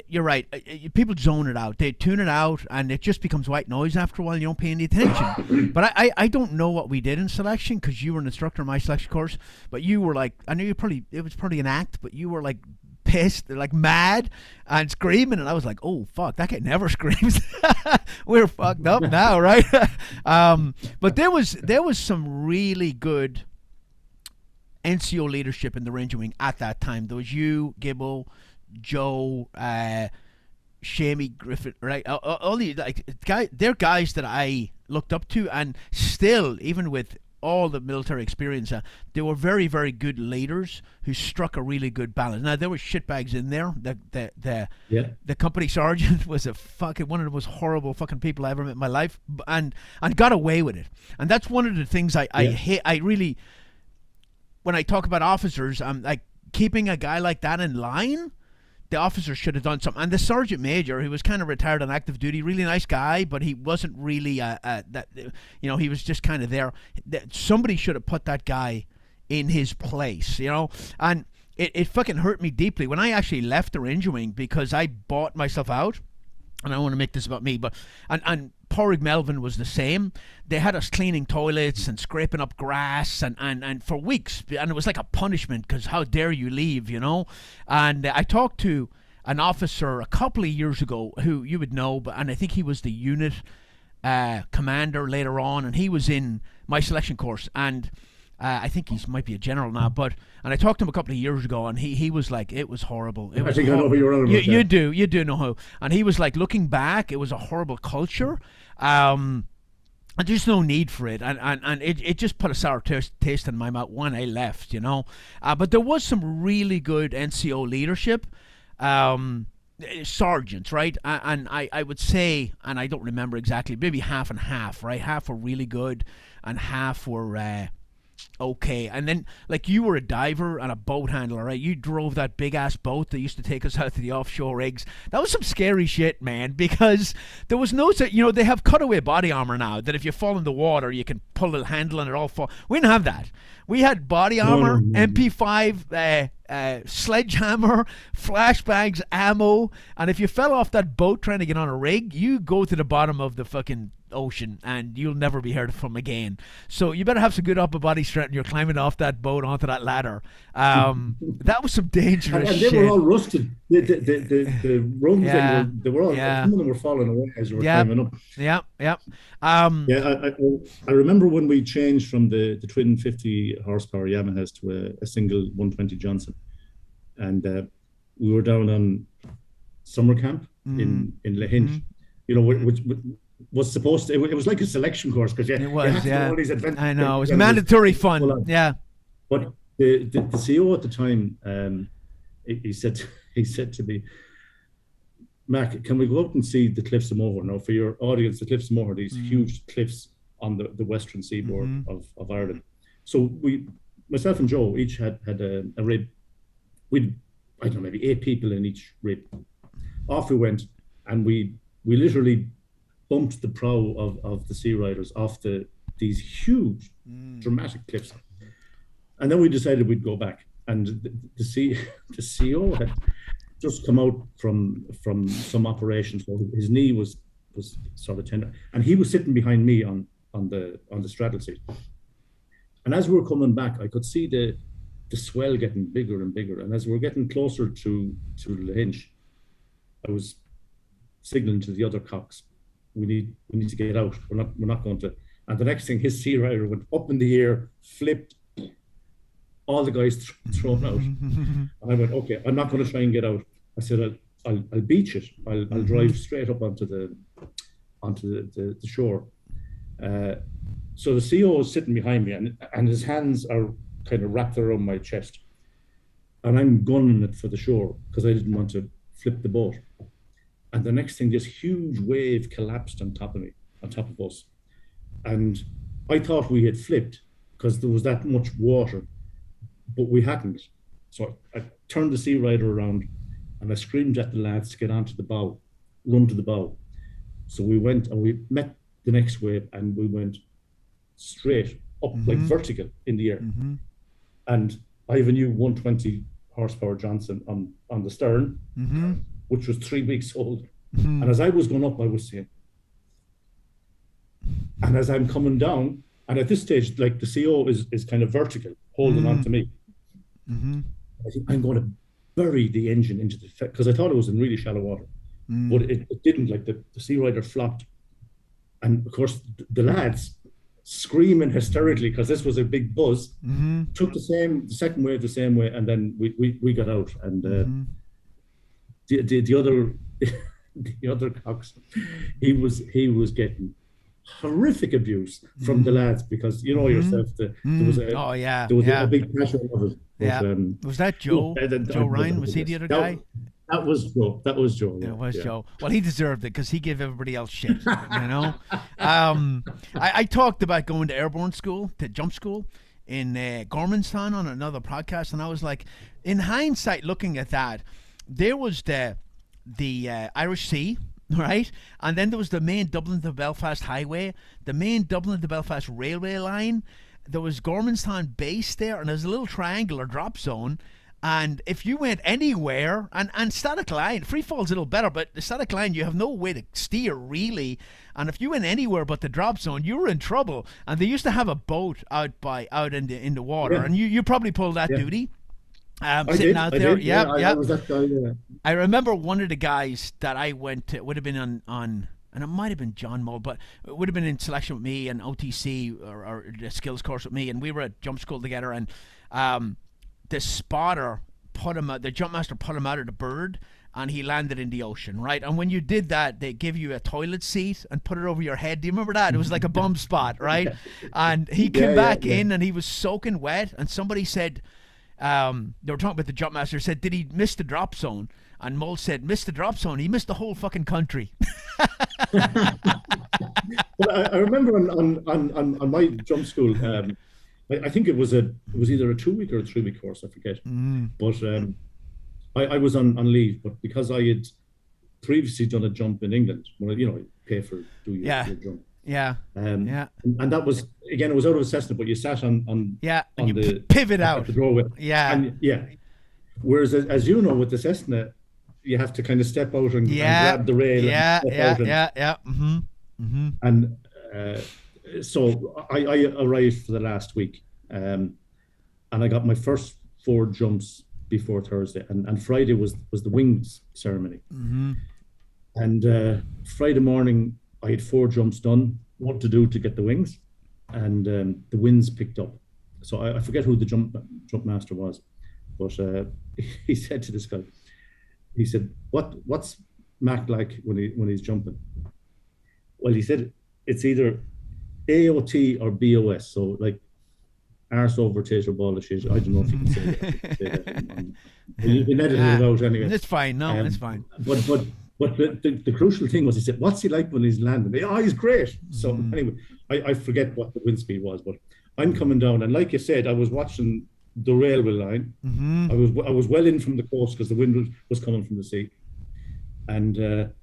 Speaker 1: you're right. People zone it out. They tune it out, and it just becomes white noise after a while. You don't pay any attention. But I don't know what we did in selection, because you were an instructor in my selection course. But you were like, I know it was probably an act, but you were like pissed, like mad, and screaming. And I was like, oh fuck, that guy never screams. We're fucked up now, right? But there was some really good NCO leadership in the Ranger Wing at that time. There was you, Gibbo, Joe, Shamey Griffith, right? All the like they're guys that I looked up to, and still, even with all the military experience, they were very, very good leaders who struck a really good balance. Now there were shitbags in there. The company sergeant was a fucking one of the most horrible fucking people I ever met in my life, and got away with it. And that's one of the things I hate. I really, when I talk about officers, I'm like, keeping a guy like that in line. The officer should have done something. And the sergeant major, who was kind of retired on active duty, really nice guy, but he wasn't really that. You know, he was just kind of there. Somebody should have put that guy in his place. You know, and it fucking hurt me deeply when I actually left the Ranger Wing because I bought myself out. And I don't want to make this about me, but and Porrig Melvin was the same. They had us cleaning toilets and scraping up grass and for weeks, and it was like a punishment because how dare you leave, you know? And I talked to an officer a couple of years ago who you would know, and I think he was the unit commander later on, and he was in my selection course, and I think he might be a general now, and I talked to him a couple of years ago, and he was like, it was horrible. It was
Speaker 2: I know who you're on about.
Speaker 1: You do know who. And he was like, looking back, it was a horrible culture. And there's no need for it, and it just put a sour taste in my mouth when I left, you know. But there was some really good NCO leadership, sergeants, right? And I would say, and I don't remember exactly, maybe half and half, right? Half were really good, and half were okay. And then, like, you were a diver and a boat handler, right? You drove that big ass boat that used to take us out to the offshore rigs. That was some scary shit, man, because there was no, you know, they have cutaway body armor now that if you fall in the water you can pull the handle and it all fall. We didn't have that. We had body armor, MP5 sledgehammer, flashbangs, ammo, and if you fell off that boat trying to get on a rig, you go to the bottom of the fucking ocean and you'll never be heard from again. So you better have some good upper body strength when you're climbing off that boat onto that ladder. That was some dangerous
Speaker 2: and they
Speaker 1: shit.
Speaker 2: were all rusted. The rungs, they were all, some of them were falling away as you were climbing up. I remember when we changed from the twin 50 horsepower Yamahas to a single 120 Johnson, and we were down on summer camp in Lahinch, you know, which was supposed to, it was like a selection course because
Speaker 1: it was,
Speaker 2: you had to do all these adventures.
Speaker 1: I know, it was mandatory fun.
Speaker 2: But the CO at the time, he said to me, Mark, can we go out and see the Cliffs of Moher? Now, for your audience, the Cliffs of Moher, these huge cliffs on the western seaboard of Ireland. So myself and Joe each had a rib. We'd, I don't know, maybe 8 people in each rib. Off we went, and we literally bumped the prow of the Sea Riders off these huge, dramatic cliffs. And then we decided we'd go back. And the CO had just come out from some operation, so his knee was sort of tender, and he was sitting behind me on the straddle seat. And as we were coming back, I could see the swell getting bigger and bigger. And as we were getting closer to Lahinch, I was signaling to the other cocks, we need to get out. We're not going to. And the next thing, his Sea Rider went up in the air, flipped, all the guys thrown out. And I went, okay, I'm not going to try and get out. I said, I'll beach it. I'll drive straight up onto the shore. So the CO is sitting behind me, and his hands are kind of wrapped around my chest, and I'm gunning it for the shore because I didn't want to flip the boat. And the next thing, this huge wave collapsed on top of us, and I thought we had flipped because there was that much water, but we hadn't. So I turned the Sea Rider around, and I screamed at the lads to get onto the bow, run to the bow. So we went, and we met the next wave, and we went straight up, like vertical in the air. And I have a new 120 horsepower Johnson on the stern, which was 3 weeks old. And as I was going up, I was saying, and as I'm coming down, and at this stage, like, the CO is kind of vertical, holding on to me. I think I'm going to bury the engine into the, because I thought it was in really shallow water, but it didn't. Like, the Sea Rider flopped, and of course the lads screaming hysterically because this was a big buzz, took the second wave the same way, and then we got out. And the other the other cocks, he was getting horrific abuse from the lads because you know yourself there was a big pressure of it. But,
Speaker 1: was that Joe? Joe Ryan? Was he the other guy?
Speaker 2: That was Joe. That was Joe.
Speaker 1: Yeah. It was Joe. Well, he deserved it because he gave everybody else shit. You know. I talked about going to airborne school, to jump school in Gormanstown on another podcast, and I was like, in hindsight, looking at that, there was the Irish Sea. Right, and then there was the main Dublin to Belfast highway, the main Dublin to Belfast railway line. There was Gormanstown base there, and there's a little triangular drop zone. And if you went anywhere, and static line, free fall's a little better, but the static line, you have no way to steer really. And if you went anywhere but the drop zone, you were in trouble. And they used to have a boat out in the water, and you probably pulled that duty. Sitting out there, I was that guy, yeah. I remember one of the guys that I went to, would have been on and it might have been John Mull, but it would have been in selection with me and OTC or the skills course with me, and we were at jump school together, and the spotter the jump master put him out of the bird, and he landed in the ocean, right? And when you did that, they give you a toilet seat and put it over your head. Do you remember that? It was like a bum spot, right? And he came back in, and he was soaking wet, and somebody said, they were talking about the jump master, said, did he miss the drop zone? And Mull said, missed the drop zone. He missed the whole fucking country.
Speaker 2: Well, I remember on my jump school, I think it was either a 2-week or a 3-week course, I forget. But I was on leave, but because I had previously done a jump in England, when you pay for your jump.
Speaker 1: Yeah.
Speaker 2: And that was, again, it was out of a Cessna, but you sat on
Speaker 1: the pivot out
Speaker 2: the doorway.
Speaker 1: And
Speaker 2: whereas as you know, with the Cessna, you have to kind of step out and grab the rail. And so I arrived for the last week, and I got my first 4 jumps before Thursday, and Friday was the wings ceremony. And Friday morning, I had 4 jumps done, what to do to get the wings, and the winds picked up. So I forget who the jump master was, but he said to this guy, he said, "What's Mac like when he's jumping?" Well, he said it's either AOT or BOS, so like arse over tater ball of shit. I don't know if you can say that. You can edit it out anyway.
Speaker 1: It's fine. No, it's fine.
Speaker 2: But the crucial thing was, he said, what's he like when he's landing? Oh, he's great. So anyway, I forget what the wind speed was, but I'm coming down, and like you said, I was watching the railway line. I was well in from the coast because the wind was coming from the sea, and it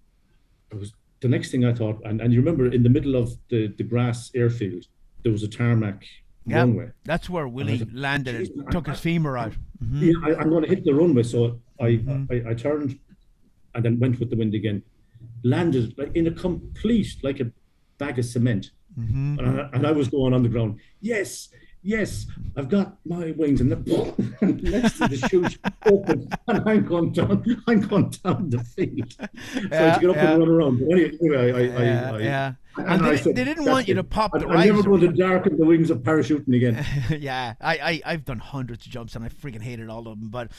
Speaker 2: was the next thing I thought. And you remember, in the middle of the grass airfield, there was a tarmac runway.
Speaker 1: That's where Willie landed and took his femur out.
Speaker 2: Yeah, I'm going to hit the runway, so I turned and then went with the wind again, landed like in a complete, like a bag of cement. And I was going on the ground. Yes, I've got my wings, and next to the chute open, and I'm going down the field. So I had to get up and run around. But anyway,
Speaker 1: and they didn't want you to pop the riser.
Speaker 2: I'm never going to darken the wings of parachuting again.
Speaker 1: I've done hundreds of jumps, and I freaking hated all of them. But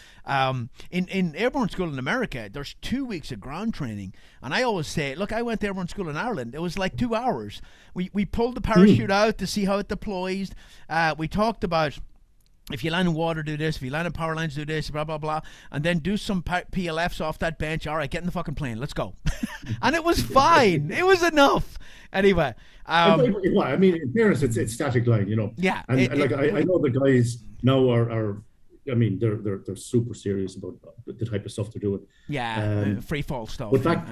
Speaker 1: in airborne school in America, there's 2 weeks of ground training, and I always say, look, I went to airborne school in Ireland. It was like 2 hours. We pulled the parachute out to see how it deploys. We talked about, if you land in water, do this. If you land in power lines, do this, blah, blah, blah. And then do some PLFs off that bench. All right, get in the fucking plane. Let's go. And it was fine. It was enough. Anyway.
Speaker 2: I mean, in fairness, it's static line,
Speaker 1: Yeah.
Speaker 2: And I know the guys now are I mean, they're super serious about the type of stuff they're doing.
Speaker 1: Yeah, free fall stuff.
Speaker 2: But back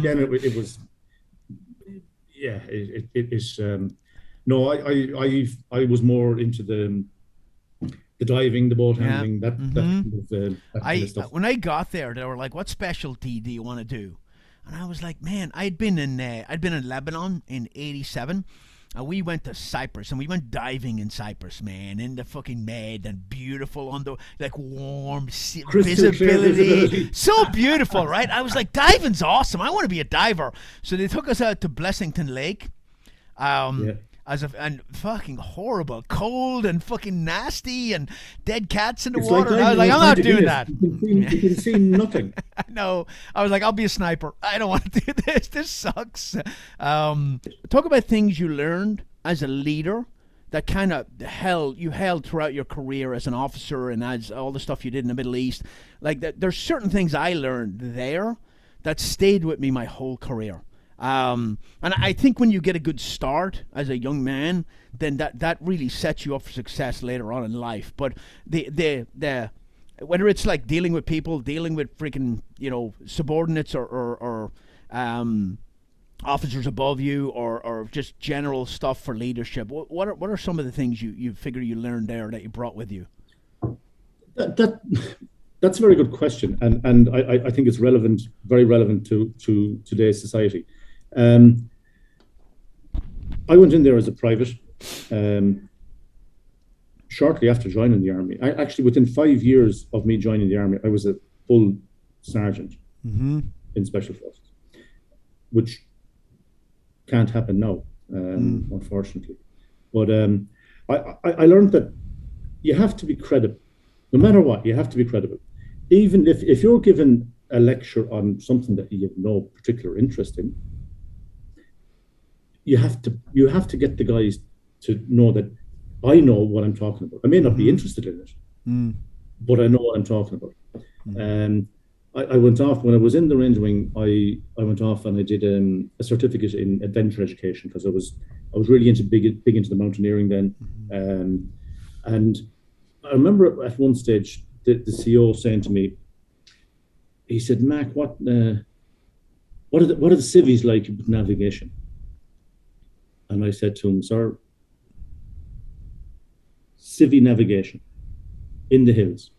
Speaker 2: then, it was... Yeah, it is... No, I was more into the diving, the boat handling, that kind of stuff.
Speaker 1: When I got there, they were like, "What specialty do you want to do?" And I was like, "Man, I'd been in Lebanon in '87, and we went to Cyprus, and we went diving in Cyprus, man, in the fucking med and beautiful under like warm visibility, so beautiful, right? I was like, diving's awesome. I want to be a diver. So they took us out to Blessington Lake. and fucking horrible, cold and fucking nasty and dead cats in the
Speaker 2: It's
Speaker 1: water.
Speaker 2: like
Speaker 1: And I was like, I'm not doing that.
Speaker 2: You can see nothing.
Speaker 1: No, I was like, I'll be a sniper. I don't want to do this. This sucks. Talk about things you learned as a leader that kind of held throughout your career as an officer and as all the stuff you did in the Middle East. Like there's certain things I learned there that stayed with me my whole career. And I think when you get a good start as a young man, then that really sets you up for success later on in life. But the whether it's like dealing with people, dealing with freaking subordinates or officers above you, or just general stuff for leadership, what are some of the things you figure you learned there that you brought with you?
Speaker 2: That's a very good question, and I think it's very relevant to today's society. I went in there as a private shortly after joining the army. I actually, within 5 years of me joining the army, I was a full sergeant in Special Forces, which can't happen now, unfortunately. But I learned that you have to be credible. No matter what, you have to be credible. Even if you're given a lecture on something that you have no particular interest in, you have to get the guys to know that I know what I'm talking about. I may not be interested in it, but I know what I'm talking about. I went off when I was in the Range Wing. I went off and I did a certificate in adventure education, because I was really big into the mountaineering then. And I remember at one stage the CEO saying to me, he said, "Mac, what are the civvies like with navigation?" And I said to him, "Sir, civvy navigation in the hills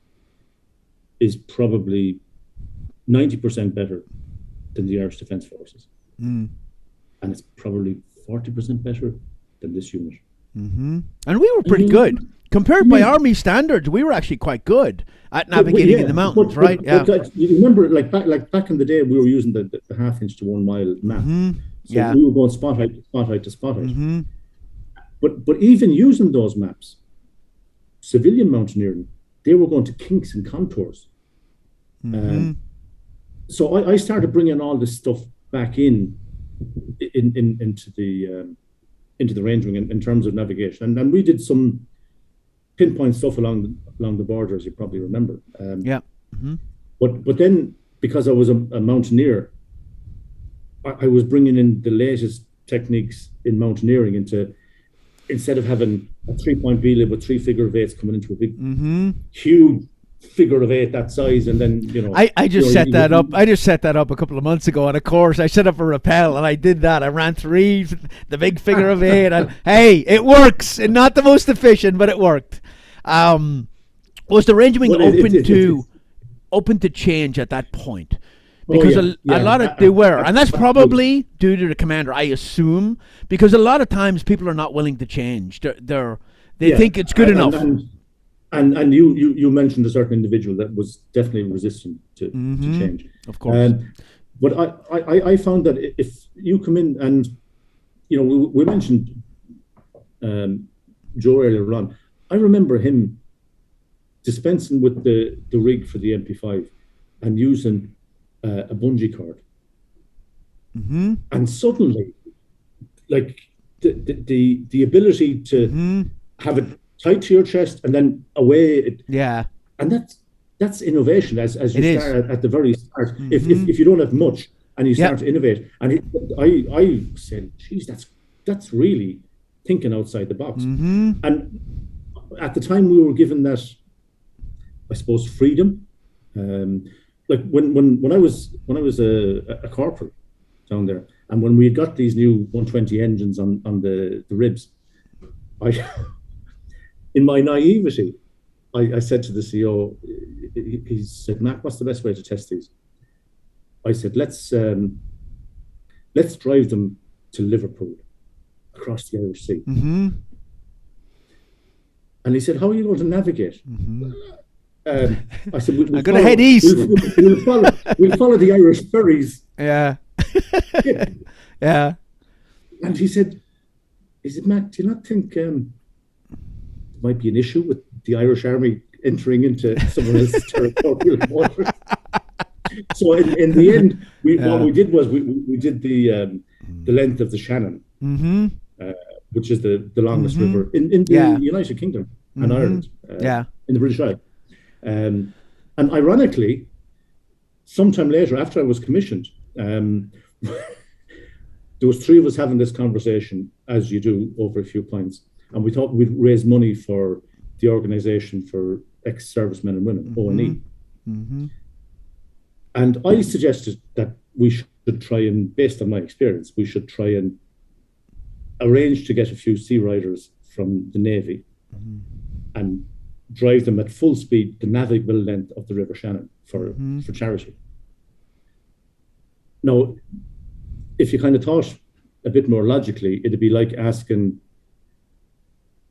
Speaker 2: is probably 90% better than the Irish Defence Forces. And it's probably 40% better than this unit."
Speaker 1: And we were pretty good. Compared by Army standards, we were actually quite good at navigating in the mountains, right?
Speaker 2: But you remember, like back in the day, we were using the half-inch to 1 mile map. So we were going spot height to spot height to spot height. But even using those maps, civilian mountaineering, they were going to kinks and contours. So I started bringing all this stuff back into the Range Wing in terms of navigation, and we did some pinpoint stuff along the border, as you probably remember. But then, because I was a mountaineer, I was bringing in the latest techniques in mountaineering instead of having a 3-point belay with 3 figure of eights coming into a big, huge figure of 8 that size, and then
Speaker 1: I just set that up. I just set that up a couple of months ago on a course. I set up a rappel, and I did that. I ran 3, the big figure of 8, and hey, it works. And not the most efficient, but it worked. Was the Range Wing open to change at that point? Because a lot of they were, and that's probably due to the commander, I assume, because a lot of times people are not willing to change. They think it's good enough.
Speaker 2: And you mentioned a certain individual that was definitely resistant to change.
Speaker 1: Of course.
Speaker 2: But I found that if you come in and, we mentioned Joe earlier on, I remember him dispensing with the rig for the MP5 and using a bungee cord. And suddenly, like the ability to have it tight to your chest and then away. And that's innovation as you start at the very start. If you don't have much and you start to innovate, and I said, geez, that's really thinking outside the box. And at the time we were given that, I suppose, freedom. Like when I was a corporal down there, and when we had got these new 120 engines on the ribs, in my naivety, I said to the CEO, he said, "Mac, what's the best way to test these?" I said, let's drive them to Liverpool across the Irish Sea. And he said, "How are you going to navigate?" I said,
Speaker 1: I'm going to head east.
Speaker 2: We'll follow the Irish ferries.
Speaker 1: Yeah.
Speaker 2: And he said, is it, Matt, do you not think there might be an issue with the Irish Army entering into someone else's territorial waters? So in the end, what we did was we did the length of the Shannon, which is the longest river in the United Kingdom and Ireland, in the British Isles. And ironically, sometime later, after I was commissioned, there was three of us having this conversation, as you do, over a few pints, and we thought we'd raise money for the organisation for ex-servicemen and women, O&E. And I suggested that we should try and, based on my experience, we should try and arrange to get a few sea riders from the Navy and drive them at full speed the navigable length of the River Shannon for charity. Now, if you kind of thought a bit more logically, it'd be like asking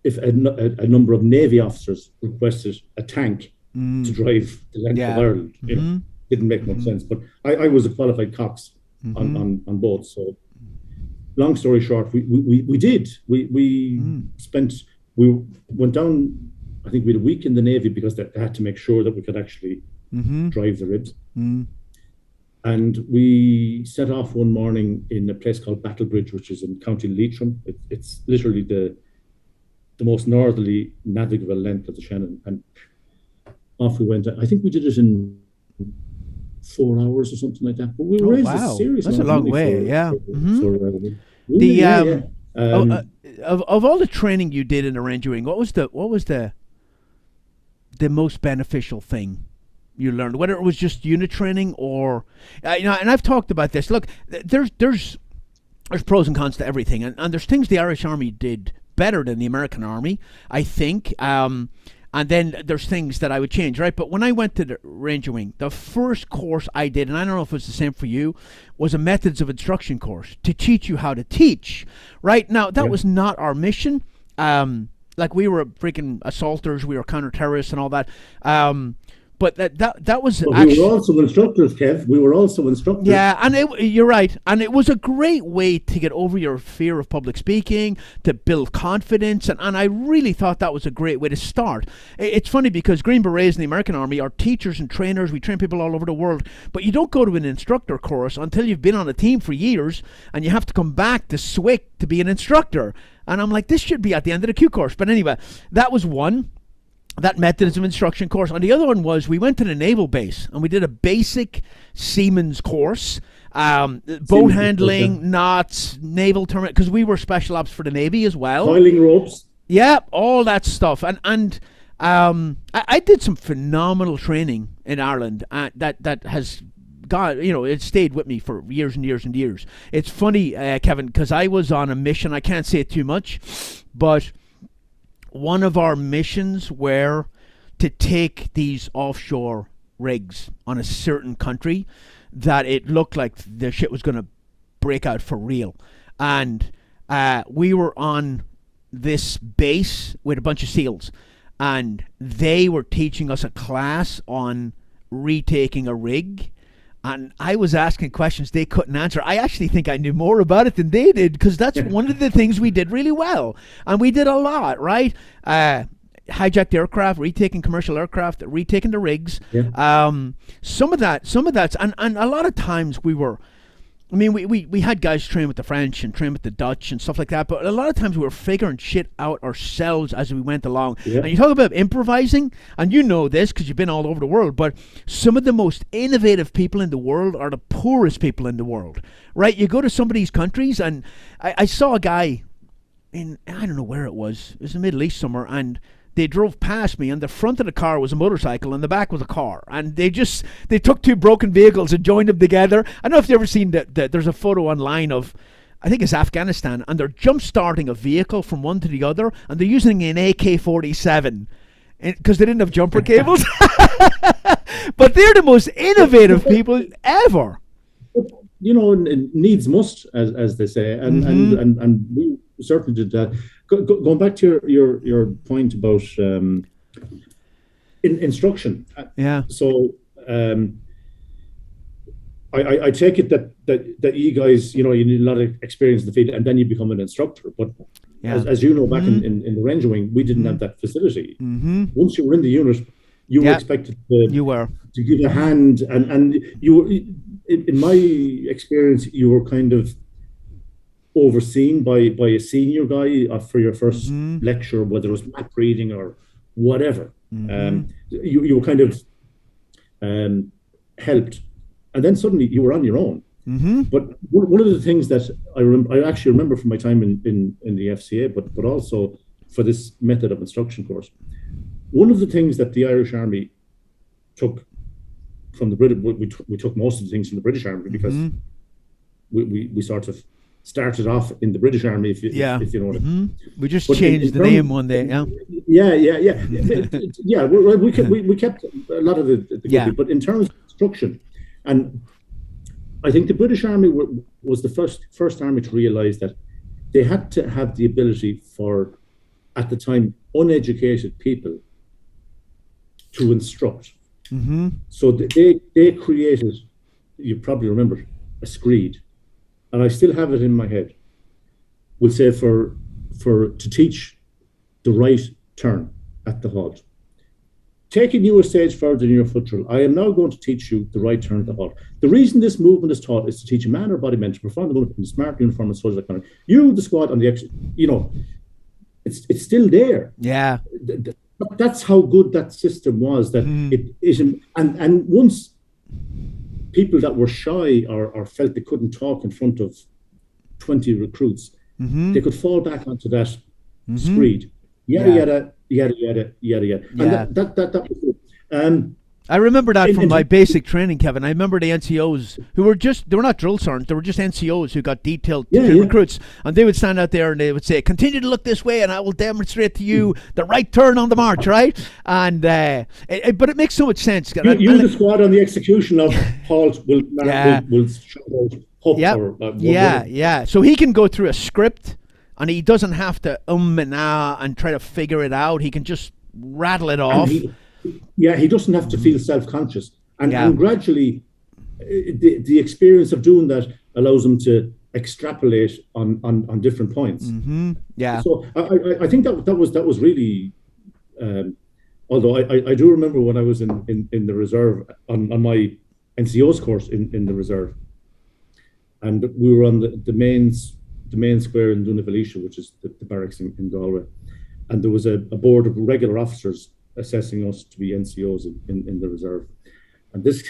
Speaker 2: if a number of Navy officers requested a tank to drive the length of Ireland. You know, didn't make much sense. But I was a qualified cox on both. So, long story short, we did. We went down. I think we had a week in the Navy because they had to make sure that we could actually drive the ribs. And we set off one morning in a place called Battlebridge, which is in County Leitrim. It's literally the most northerly navigable length of the Shannon. And off we went. I think we did it in 4 hours or something like that. But we raised a serious
Speaker 1: That's a
Speaker 2: amount
Speaker 1: long way, Of all the training you did in the Rangering, what was the most beneficial thing you learned, whether it was just unit training or and I've talked about this. Look, there's pros and cons to everything, and there's things the Irish Army did better than the American Army, I think, and then there's things that I would change, right? But when I went to the Ranger Wing, the first course I did, and I don't know if it was the same for you, was a methods of instruction course to teach you how to teach. Right now, that was not our mission. Like, we were freaking assaulters, we were counter-terrorists and all that. But that was
Speaker 2: actually... We were also instructors, Kev. We were also instructors.
Speaker 1: Yeah, and you're right. And it was a great way to get over your fear of public speaking, to build confidence. And I really thought that was a great way to start. It's funny because Green Berets in the American Army are teachers and trainers. We train people all over the world. But you don't go to an instructor course until you've been on a team for years and you have to come back to SWIC to be an instructor. And I'm like, this should be at the end of the Q course. But anyway, that was one. That methods of instruction course. And the other one was we went to the naval base and we did a basic seaman's course, boat handling, knots, naval term, because we were special ops for the Navy as well.
Speaker 2: Coiling ropes.
Speaker 1: Yeah, all that stuff. And I did some phenomenal training in Ireland that has God, it stayed with me for years and years and years. It's funny, Kevin, because I was on a mission. I can't say it too much, but one of our missions were to take these offshore rigs on a certain country that it looked like the shit was going to break out for real. And we were on this base with a bunch of SEALs, and they were teaching us a class on retaking a rig. And I was asking questions they couldn't answer. I actually think I knew more about it than they did, because that's one of the things we did really well. And we did a lot, right? Hijacked aircraft, retaking commercial aircraft, retaking the rigs. Yeah. Some of that's, and a lot of times we had guys train with the French and train with the Dutch and stuff like that, but a lot of times we were figuring shit out ourselves as we went along. Yeah. And you talk about improvising, and you know this because you've been all over the world, but some of the most innovative people in the world are the poorest people in the world, right? You go to some of these countries, and I saw a guy in, I don't know where it was in the Middle East somewhere, and they drove past me, and the front of the car was a motorcycle and the back was a car, and they took two broken vehicles and joined them together. I don't know if you've ever seen that there's a photo online of, I think it's Afghanistan, and they're jump starting a vehicle from one to the other, and they're using an AK-47 because they didn't have jumper cables. But they're the most innovative people ever.
Speaker 2: Needs must, as they say, and we certainly did that. Going back to your point about instruction.
Speaker 1: Yeah.
Speaker 2: So I take it that you guys, you need a lot of experience in the field, and then you become an instructor. But as you know, back in the Ranger Wing, we didn't have that facility. Once you were in the unit, you were expected to give a hand, and you were, in my experience, you were kind of overseen by a senior guy for your first lecture, whether it was map reading or whatever. You were kind of helped, and then suddenly you were on your own. But one of the things that I actually remember from my time in the FCA, but also for this method of instruction course, one of the things that the Irish Army took from the British, we took most of the things from the British Army, because we sort of started off in the British Army, if you know what I mean.
Speaker 1: We just changed the name one day.
Speaker 2: We kept a lot of the good, but in terms of instruction, and I think the British Army was the first army to realize that they had to have the ability for, at the time, uneducated people to instruct. So they created, you probably remember, a screed, and I still have it in my head. We'll say to teach the right turn at the halt. Taking you a stage further in your foot drill, I am now going to teach you the right turn at the halt. The reason this movement is taught is to teach a man or bodyman to perform the movement in a smart uniform and social economy. You, the squad, on the exit, it's still there.
Speaker 1: Yeah.
Speaker 2: That's how good that system was. That it isn't, and once people that were shy or felt they couldn't talk in front of 20 recruits, they could fall back onto that screed. Yada. And that was it.
Speaker 1: I remember that from my basic training, Kevin. I remember the NCOs who were they were not drill sergeants, they were just NCOs who got detailed recruits, and they would stand out there and they would say, continue to look this way and I will demonstrate to you the right turn on the march, right? And but it makes so much sense.
Speaker 2: You the squad on the execution of halt will show hope.
Speaker 1: So he can go through a script and he doesn't have to and ah and try to figure it out. He can just rattle it off.
Speaker 2: He doesn't have to feel self-conscious, and gradually the experience of doing that allows him to extrapolate on different points. So I think that was really, although I do remember when I was in the reserve on my NCOs course in the reserve, and we were on the main square in Doonavalisha, which is the barracks in Galway, and there was a board of regular officers assessing us to be NCOs in the reserve, and this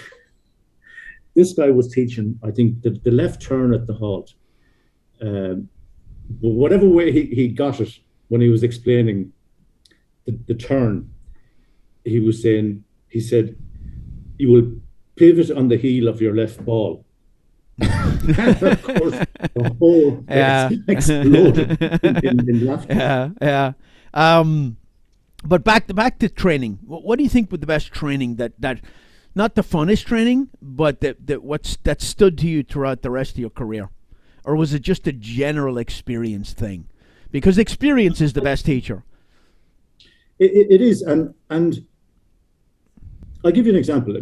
Speaker 2: guy was teaching, I think, the left turn at the halt, but whatever way he got it, when he was explaining the turn, he said you will pivot on the heel of your left ball. And of course the whole exploded in laughter. But back to training. What do you think was the best training that not the funnest training, but that stood to you throughout the rest of your career? Or was it just a general experience thing? Because experience is the best teacher. It is, and I'll give you an example.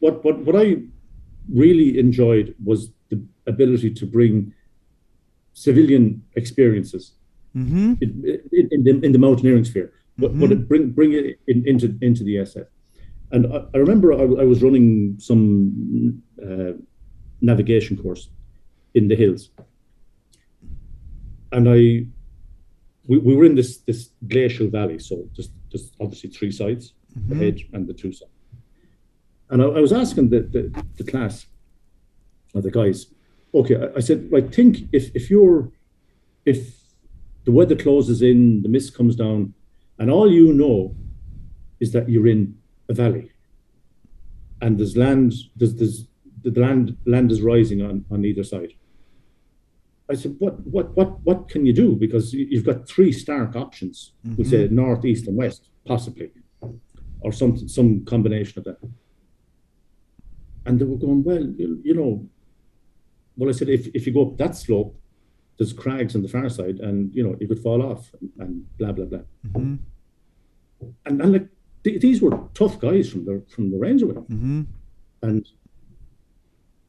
Speaker 2: What I really enjoyed was the ability to bring civilian experiences in the mountaineering sphere. But bring it into the SF. And I remember I was running some navigation course in the hills, and we were in this glacial valley, so just obviously three sides, the edge and the two sides. And I was asking the class, or the guys, okay, I said, like, think if the weather closes in, the mist comes down, and all you know is that you're in a valley, and there's land. The land is rising on either side. I said, what can you do? Because you've got three stark options. We'll say north, east, and west, possibly, or some combination of that. And they were going, well, well, I said, if you go up that slope, there's crags on the far side, and you could fall off, and blah blah blah. And like these were tough guys from the Ranger Wing. And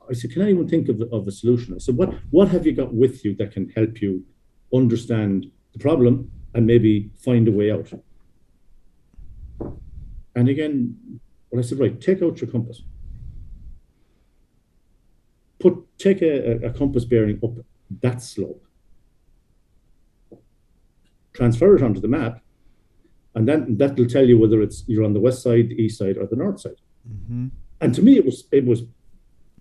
Speaker 2: I said, can anyone think of a solution? I said, what have you got with you that can help you understand the problem and maybe find a way out. And again, well, I said, right, take out your compass. Take a compass bearing up that slope. Transfer it onto the map, and then that will tell you whether you're on the west side, the east side, or the north side.
Speaker 1: Mm-hmm.
Speaker 2: And to me, it was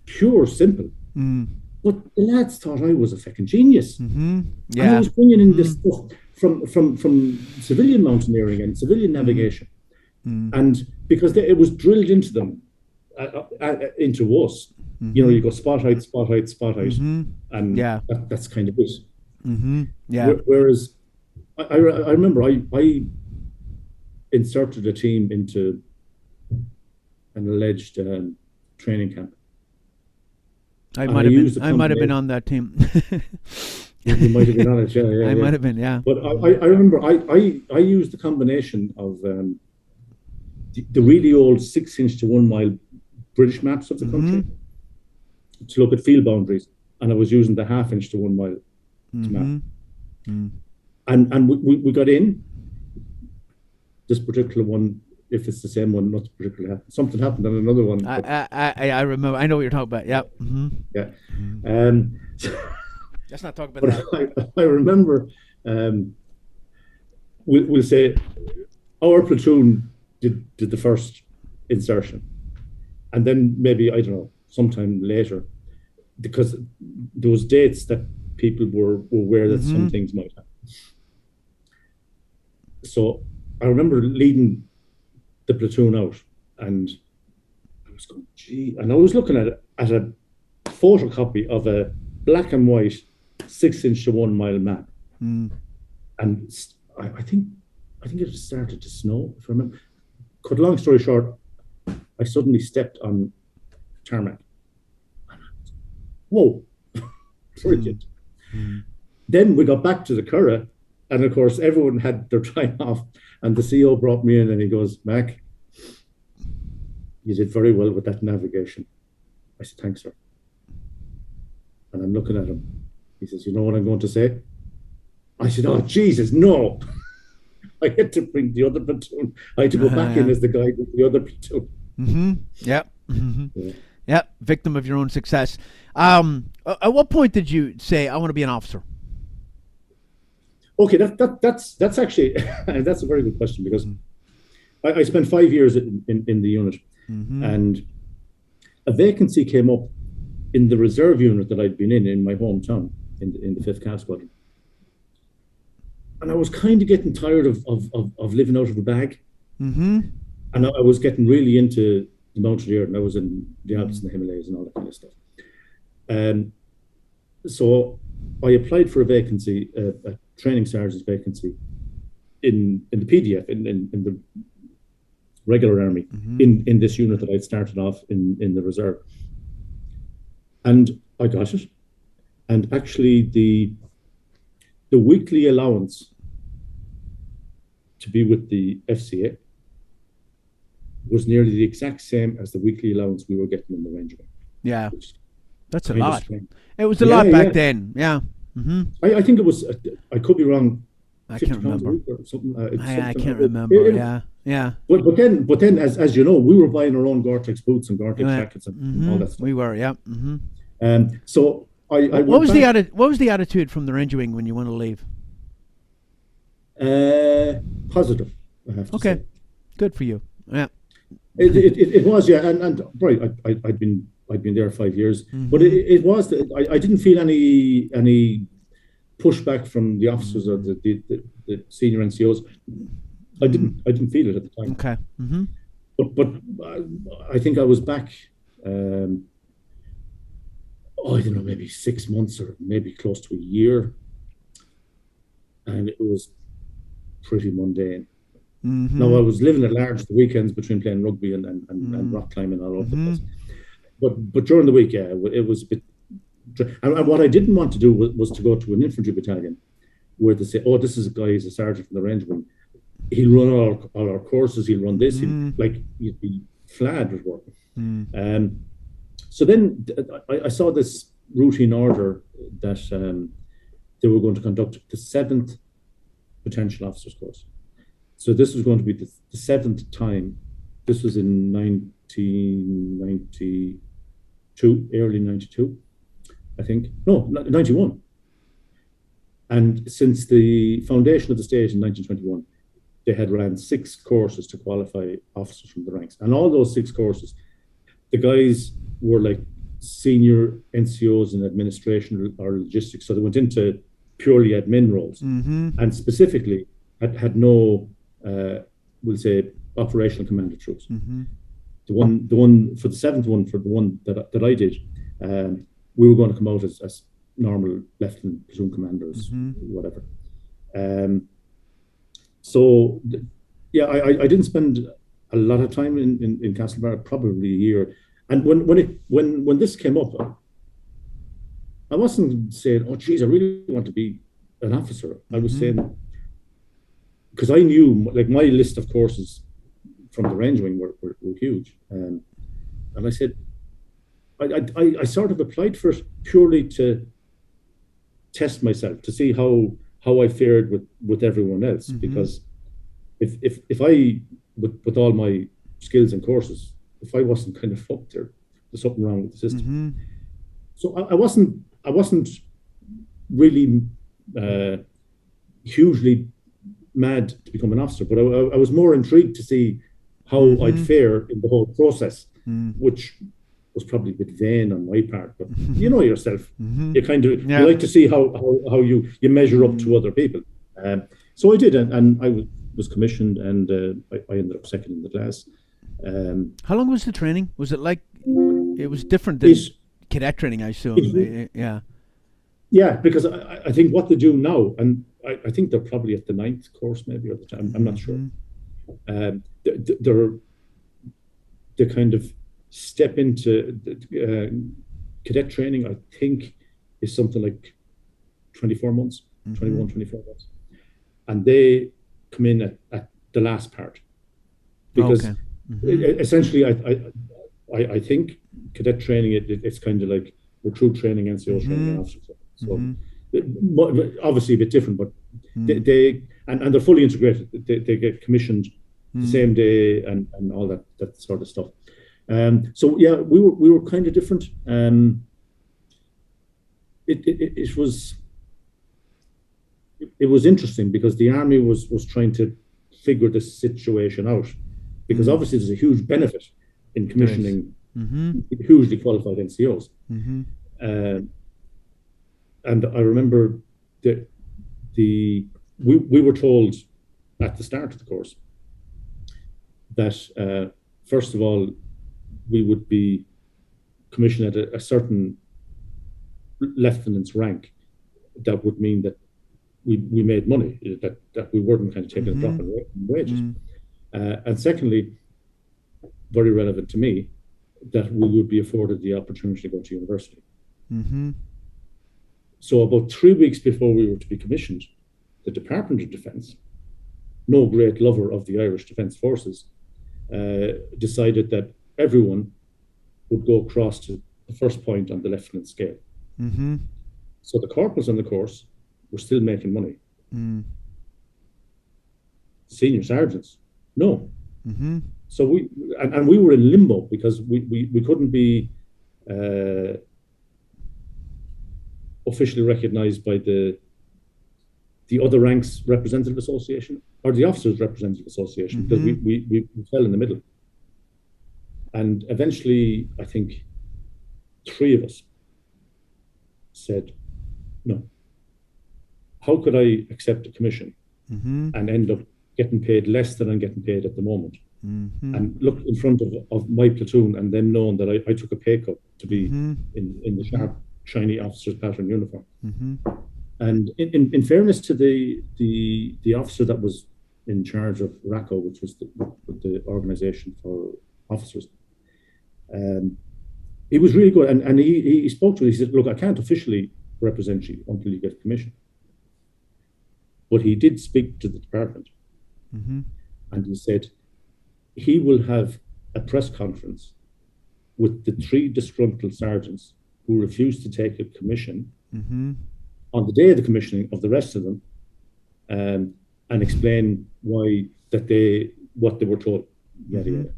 Speaker 2: pure simple.
Speaker 1: Mm.
Speaker 2: But the lads thought I was a fucking genius.
Speaker 1: Mm-hmm. Yeah.
Speaker 2: And I was bringing in this stuff from civilian mountaineering and civilian navigation. And because it was drilled into them, into us, you know, you go spot height, spot height, spot height, and that's kind of it.
Speaker 1: Yeah.
Speaker 2: Whereas I remember I inserted a team into an alleged training camp.
Speaker 1: I might have been on that team.
Speaker 2: You might have been on it, yeah.
Speaker 1: I might have been, yeah.
Speaker 2: But I remember I used the combination of the really old 6-inch to 1 mile British maps of the country to look at field boundaries, and I was using the 1/2 inch to 1 mile map. And we got in this particular one. If it's the same one, not particularly happened. Something happened on another one.
Speaker 1: I remember. I know what you're talking about. Yep.
Speaker 2: Yeah.
Speaker 1: Let's not talk about that.
Speaker 2: I remember. We'll say our platoon did the first insertion, and then maybe, I don't know, sometime later, because there was dates that people were aware that some things might happen. So I remember leading the platoon out, and I was going, gee, and I was looking at a photocopy of a black and white 6-inch to 1 mile map, and I think it started to snow, if I remember. Cut a long story short, I suddenly stepped on tarmac. Whoa, brilliant. Then we got back to the Curragh, and of course everyone had their time off, and the CO brought me in and he goes, Mac, you did very well with that navigation. I said, thanks, sir. And I'm looking at him. He says, you know what I'm going to say? I said, oh, Jesus, no. I had to bring the other platoon. I had to go back in as the guy with the other platoon.
Speaker 1: Yep. Yeah, victim of your own success. At what point did you say, I want to be an officer?
Speaker 2: Okay, that's actually, that's a very good question, because I spent 5 years in the unit, and a vacancy came up in the reserve unit that I'd been in my hometown, in the 5th Cav Squadron. And I was kind of getting tired of living out of a bag. And I was getting really into the mountaineer, and I was in the Alps and the Himalayas and all that kind of stuff. So I applied for a vacancy, a training sergeant's vacancy in the PDF, in the regular army, in this unit that I'd started off in the reserve. And I got it. And actually the weekly allowance to be with the FCA was nearly the exact same as the weekly allowance we were getting in the Ranger Wing.
Speaker 1: Yeah, that's a lot. It was a lot back then. Yeah.
Speaker 2: I think it was. I could be wrong.
Speaker 1: I can't remember.
Speaker 2: Or something,
Speaker 1: I can't remember. Yeah.
Speaker 2: But then, as you know, we were buying our own Gore-Tex boots and Gore-Tex jackets and all that stuff.
Speaker 1: We were. Yeah.
Speaker 2: So I
Speaker 1: what was the attitude from the Ranger Wing when you want to leave?
Speaker 2: Positive, I have to say.
Speaker 1: Good for you. Yeah.
Speaker 2: It was, yeah, and right. I'd been there 5 years, but it was. I didn't feel any pushback from the officers or the senior NCOs. I didn't feel it at the time.
Speaker 1: Okay.
Speaker 2: But I think I was back. I don't know, maybe 6 months or maybe close to a year, and it was pretty mundane. Now, I was living at large the weekends between playing rugby and rock climbing all over the place. But during the week, yeah, it was a bit. And what I didn't want to do was to go to an infantry battalion where they say, "Oh, this is a guy, he's a sergeant from the Ranger Wing. He'll run all our courses. He'll run this. You'd be flat with work." So then I saw this routine order that they were going to conduct the 7th potential officers course. So this was going to be the seventh time. This was in 1992, early 92, I think. No, 91. And since the foundation of the state in 1921, they had ran 6 courses to qualify officers from the ranks. And all those 6 courses, the guys were like senior NCOs in administration or logistics. So they went into purely admin roles, and specifically had no, we'll say, operational commander troops. The one for the 7th one, for the one that I did, we were going to come out as normal lieutenant, platoon commanders, whatever. So yeah, I didn't spend a lot of time in Castlebar, probably a year. And when this came up, I wasn't saying, "Oh, geez, I really want to be an officer." I was saying, because I knew, like, my list of courses from the range wing were huge, and I said, I sort of applied for it purely to test myself, to see how I fared with everyone else, because if I, with all my skills and courses, if I wasn't kind of up there's something wrong with the system. So I wasn't really hugely mad to become an officer, but I was more intrigued to see how I'd fare in the whole process, which was probably a bit vain on my part, but you know yourself, you kind of you like to see how you measure up to other people. So I did, and I was commissioned, and I ended up second in the class.
Speaker 1: How long was the training? Was it like, it was different than cadet training, I assume?
Speaker 2: Yeah, because I think what they do now, and I think they're probably at the 9th course maybe at the time, I'm not sure. They kind of step into cadet training, I think, is something like 24 months, 21, 24 months. And they come in at the last part. Because essentially, I think cadet training, it's kind of like recruit training, NCO training, officers. So obviously a bit different, but they're fully integrated. They get commissioned the same day and all that sort of stuff. So yeah, we were kind of different. It was interesting because the army was trying to figure this situation out, because obviously there's a huge benefit in commissioning hugely qualified NCOs. And I remember that we were told at the start of the course that first of all, we would be commissioned at a certain lieutenant's rank. That would mean that we made money, that we weren't kind of taking a drop in wages. And secondly, very relevant to me, that we would be afforded the opportunity to go to university. So about 3 weeks before we were to be commissioned, the Department of Defence, no great lover of the Irish Defence Forces, decided that everyone would go across to the first point on the lieutenant scale. So the corporals on the course were still making money. Senior sergeants, no. So we were in limbo because we couldn't be officially recognised by the other ranks representative association or the officers representative association, because we fell in the middle. And eventually, I think 3 of us said, no, how could I accept a commission and end up getting paid less than I'm getting paid at the moment? And look in front of my platoon and them knowing that I took a pay cut to be in the sharp, shiny officer's pattern uniform. And in fairness to the officer that was in charge of RACO, which was the organization for officers, he was really good. And he spoke to me. He said, look, I can't officially represent you until you get commission. But he did speak to the department. And he said he will have a press conference with the 3 disgruntled sergeants who refused to take a commission on the day of the commissioning of the rest of them, and explain what they were told. Yada, yada.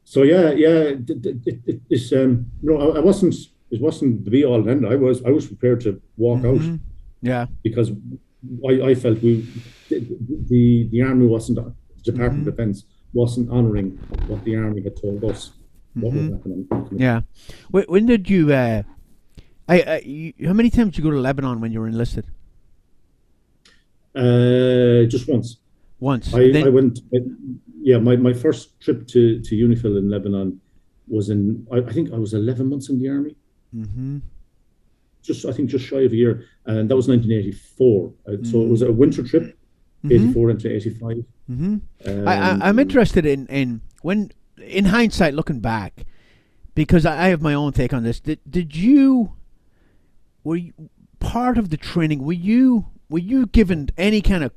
Speaker 2: So it's I wasn't. It wasn't the be all and end. I was prepared to walk out.
Speaker 1: Yeah.
Speaker 2: Because I felt the army wasn't, the Department of Defense wasn't honoring what the army had told us what was happening.
Speaker 1: Yeah. When did you? How many times did you go to Lebanon when you were enlisted?
Speaker 2: Just once.
Speaker 1: Once.
Speaker 2: I went. My first trip to UNIFIL in Lebanon was I think I was 11 months in the army. Just shy of a year, and that was 1984. So it was a winter trip, 84 into 85.
Speaker 1: I'm interested in when, in hindsight, looking back, because I have my own take on this. Were you part of the training? Were you given any kind of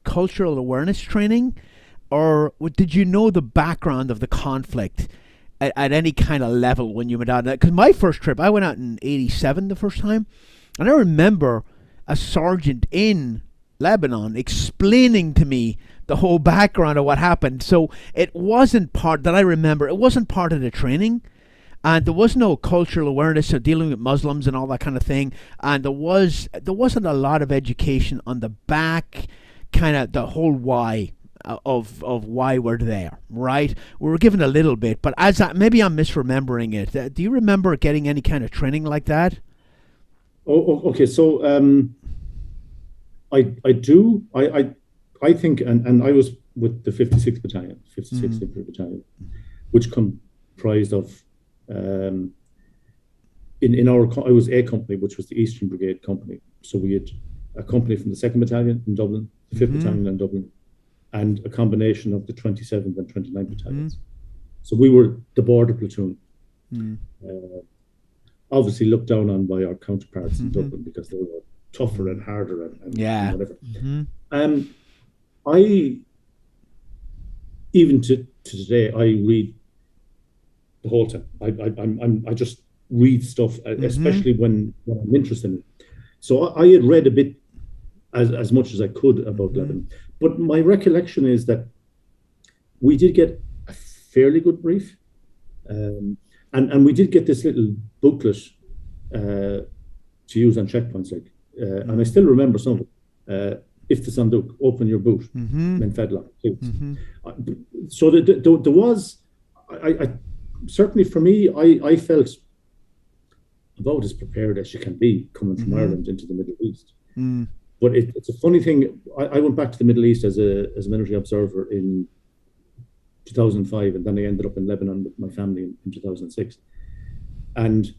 Speaker 1: cultural awareness training, or did you know the background of the conflict at any kind of level when you went out? Because my first trip, I went out in 87 the first time, and I remember a sergeant in Lebanon explaining to me the whole background of what happened. So it wasn't part of the training, and there was no cultural awareness of dealing with Muslims and all that kind of thing, and there wasn't a lot of education on the back, kind of the whole why of why we're there, right? We were given a little bit, but maybe I'm misremembering it. Do you remember getting any kind of training like that?
Speaker 2: Okay. So I do. I think, and I was with the 56th Battalion, 56th Infantry Battalion, which comprised of I was A Company, which was the Eastern Brigade Company. So we had a company from the 2nd Battalion in Dublin, the 5th Battalion in Dublin, and a combination of the 27th and 29th battalions. So we were the border platoon, obviously looked down on by our counterparts in Dublin because they were tougher and harder and whatever. I, even to today, I read the whole time. I just read stuff, especially when I'm interested in it. So I had read a bit, as much as I could about Lebanon. But my recollection is that we did get a fairly good brief. And we did get this little booklet to use on checkpoints. And I still remember some of it. If the Sanduk, open your boot, men fedlock, please. So there was, I certainly for me, I felt about as prepared as you can be coming from Ireland into the Middle East. But it's a funny thing. I went back to the Middle East as a military observer in 2005, and then I ended up in Lebanon with my family in 2006. And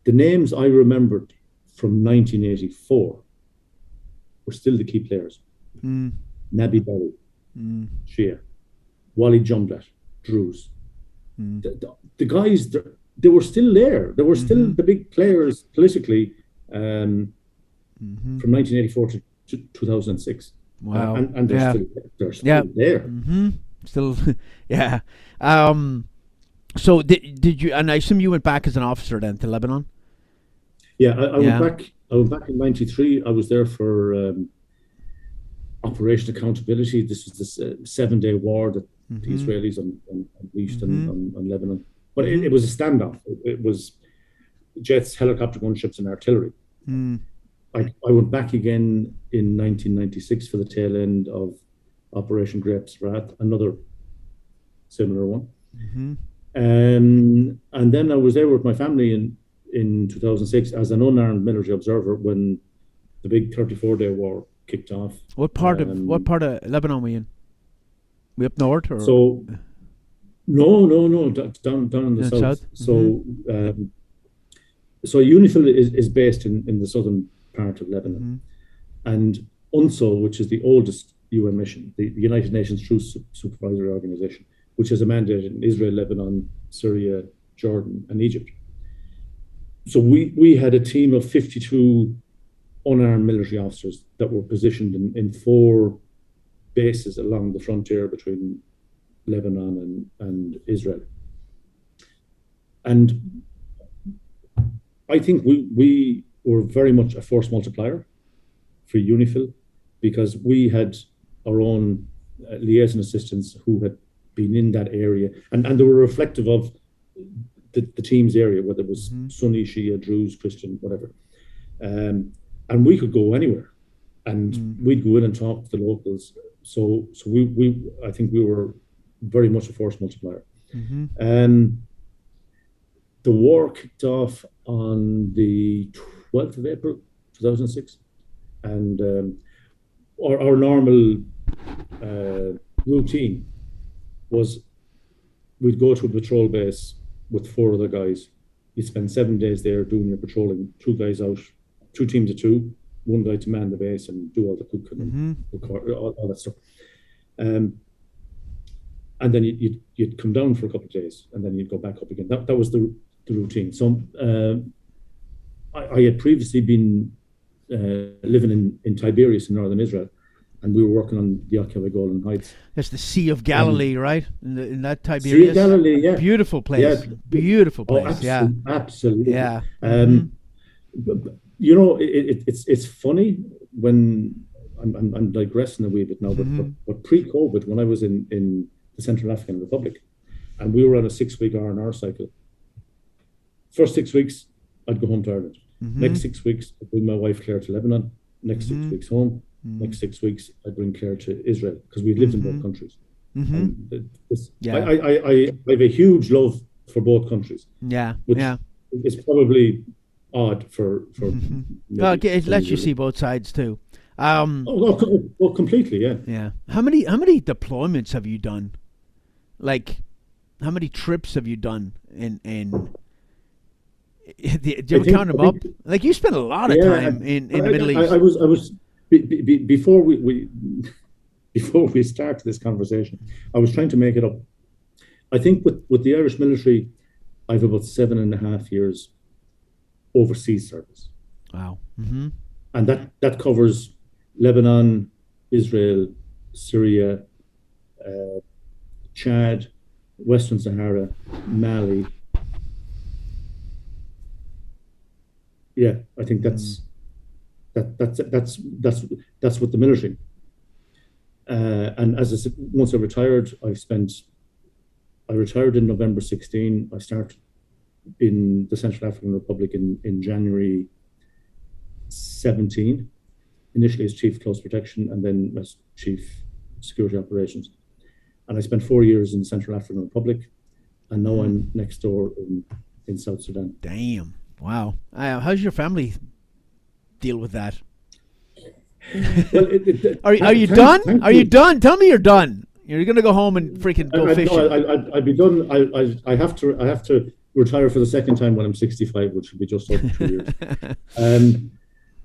Speaker 2: the names I remembered from 1984 were still the key players. Nabi Berry, Shia, Wally Jumblatt, Druze. The guys, they were still there. They were still the big players politically from 1984 to 2006.
Speaker 1: Wow.
Speaker 2: And they're still there.
Speaker 1: Still, yeah. So did you, and I assume you went back as an officer then to Lebanon?
Speaker 2: Yeah, I went back. I went back in '93. I was there for Operation Accountability. This was this 7-day war that the Israelis unleashed on Lebanon. But it was a standoff. It was jets, helicopter gunships, and artillery. I went back again in 1996 for the tail end of Operation Grapes Wrath, another similar one. And then I was there with my family in 2006 as an unarmed military observer when the big 34-day war kicked off.
Speaker 1: What part of Lebanon were you in? Were you up north or?
Speaker 2: So no, down in the south. So so UNIFIL is based in the southern part of Lebanon, and UNSO, which is the oldest UN mission, the United Nations Truce Supervisory Organization, which has a mandate in Israel, Lebanon, Syria, Jordan, and Egypt. So we had a team of 52 unarmed military officers that were positioned in 4 bases along the frontier between Lebanon and Israel. And I think we were very much a force multiplier for UNIFIL because we had our own liaison assistants who had been in that area, and they were reflective of the team's area, whether it was Sunni, Shia, Druze, Christian, whatever. And we could go anywhere, and we'd go in and talk to the locals. So I think we were very much a force multiplier. The war kicked off on the 12th of April, 2006, and our normal routine was we'd go to a patrol base with 4 other guys. You'd spend 7 days there doing your patrolling, 2 guys out, 2 teams of 2, 1 guy to man the base and do all the cooking and all that stuff. And then you'd come down for a couple of days, and then you'd go back up again. That was the routine. So I had previously been living in Tiberias in northern Israel, and we were working on the Occupy Golan Heights.
Speaker 1: That's the Sea of Galilee, right? In that Tiberias.
Speaker 2: Sea of Galilee, yeah.
Speaker 1: Beautiful place. Yeah. Beautiful place.
Speaker 2: Absolutely.
Speaker 1: Yeah.
Speaker 2: But, you know, it's funny when I'm digressing a wee bit now, but pre-COVID, when I was in the Central African Republic, and we were on a 6-week R&R cycle. First 6 weeks, I'd go home to Ireland. Next 6 weeks, I'd bring my wife Claire to Lebanon. Next 6 weeks home. Next 6 weeks, I'd bring Claire to Israel, because we lived in both countries. I have a huge love for both countries. Which is probably odd for
Speaker 1: well, it lets you see both sides too.
Speaker 2: Completely, yeah.
Speaker 1: Yeah. How many deployments have you done? Like, how many trips have you done in do you ever count them up? Like, you spent a lot of time in the Middle East.
Speaker 2: I was before we start this conversation, I was trying to make it up. I think with the Irish military, I have about 7.5 years overseas service.
Speaker 1: Wow.
Speaker 2: And that covers Lebanon, Israel, Syria, Chad, Western Sahara, Mali. Yeah, I think that's with the military. And as I said, once I retired, I retired in November 16. I started in the Central African Republic in January 17, initially as Chief Close Protection and then as Chief Security Operations. And I spent 4 years in the Central African Republic, and now I'm next door in South Sudan.
Speaker 1: Damn. Wow. How's your family deal with that?
Speaker 2: Well,
Speaker 1: are you done? Are you done? Tell me you're done. You're going to go home and freaking go fishing.
Speaker 2: No, I'd be done. I have to retire for the second time when I'm 65, which will be just over 2 years.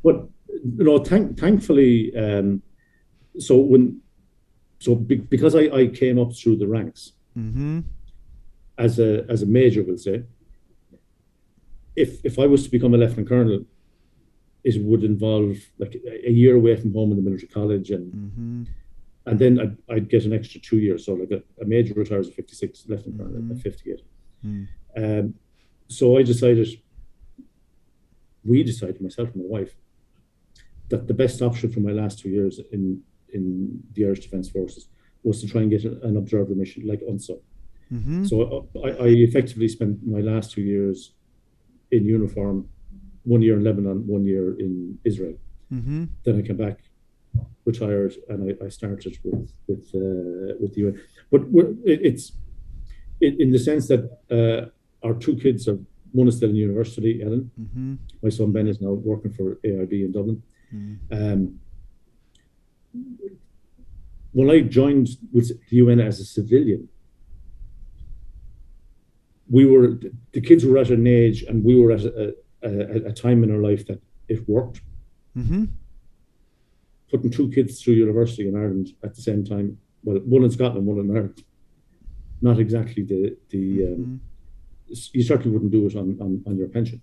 Speaker 2: But you know, thankfully, because I came up through the ranks as a major, we'll say. If I was to become a lieutenant colonel, it would involve like a year away from home in the military college, and then I'd get an extra 2 years. So like a major retires at 56, lieutenant colonel at 58. So we decided, myself and my wife, that the best option for my last 2 years in the Irish Defence Forces was to try and get an observer mission like UNSO. So I effectively spent my last 2 years in uniform, 1 year in Lebanon, 1 year in Israel. Then I came back, retired, and I started with the UN. But it's in the sense that our 2 kids are, one is still in university, Ellen. My son Ben is now working for AIB in Dublin. When I joined with the UN as a civilian, the kids were at an age, and we were at a time in our life that it worked. Putting 2 kids through university in Ireland at the same time, well, one in Scotland, one in Ireland, not exactly you certainly wouldn't do it on your pension.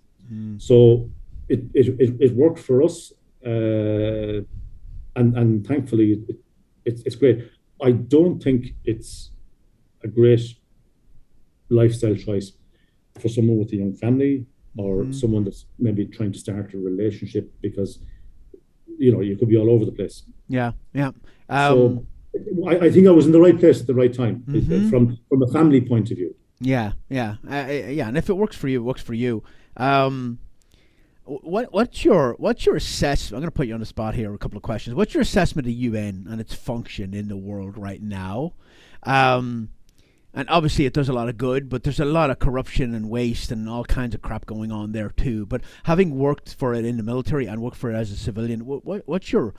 Speaker 2: So it worked for us, and thankfully it's great. I don't think it's a great lifestyle choice for someone with a young family or someone that's maybe trying to start a relationship, because you could be all over the place.
Speaker 1: Yeah, yeah.
Speaker 2: So I think I was in the right place at the right time from a family point of view.
Speaker 1: Yeah, yeah, yeah. And if it works for you, it works for you. What's your assessment? I'm going to put you on the spot here. A couple of questions. What's your assessment of UN and its function in the world right now? And obviously it does a lot of good, but there's a lot of corruption and waste and all kinds of crap going on there too. But having worked for it in the military and worked for it as a civilian, what's your...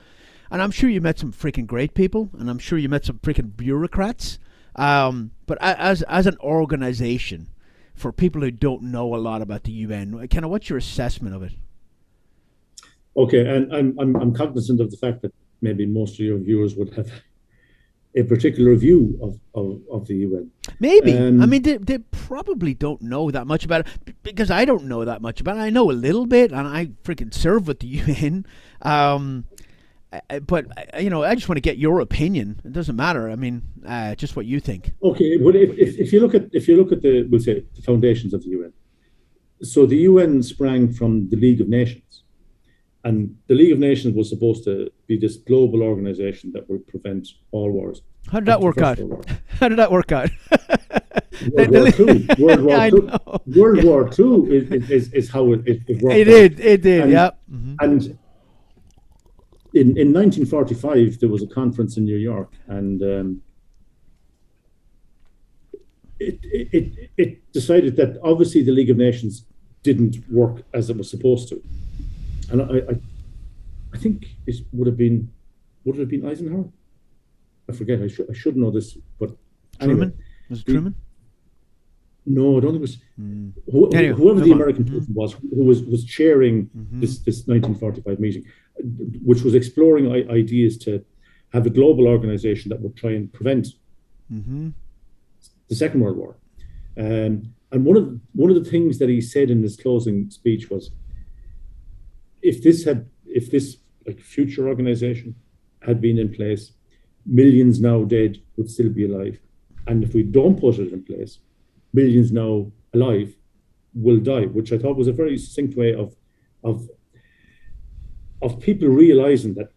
Speaker 1: And I'm sure you met some freaking great people, and I'm sure you met some freaking bureaucrats. But as an organization, for people who don't know a lot about the UN, kind of what's your assessment of it?
Speaker 2: Okay, and I'm cognizant of the fact that maybe most of your viewers would have a particular view of the UN.
Speaker 1: Maybe. I mean, they probably don't know that much about it, because I don't know that much about it. I know a little bit, and I freaking serve with the UN. But I just want to get your opinion. It doesn't matter. I mean, just what you think.
Speaker 2: Okay. Well, if you look at we'll say the foundations of the UN. So the UN sprang from the League of Nations, and the League of Nations was supposed to be this global organization that would prevent all wars.
Speaker 1: How did that work out? How did that work out?
Speaker 2: World War II is how it worked.
Speaker 1: It did. Yeah.
Speaker 2: And in 1945, there was a conference in New York, and it decided that obviously the League of Nations didn't work as it was supposed to, and I think it would have been Eisenhower. I forget. I should know this, but
Speaker 1: Truman?
Speaker 2: Anyway,
Speaker 1: Was it Truman?
Speaker 2: No, I don't think it was.
Speaker 1: Anyway,
Speaker 2: whoever the American person was, who was chairing this 1945 meeting, which was exploring ideas to have a global organization that would try and prevent the Second World War. And one of the things that he said in his closing speech was, if this like future organization had been in place, millions now dead would still be alive, and if we don't put it in place, millions now alive will die, which I thought was a very succinct way of people realizing that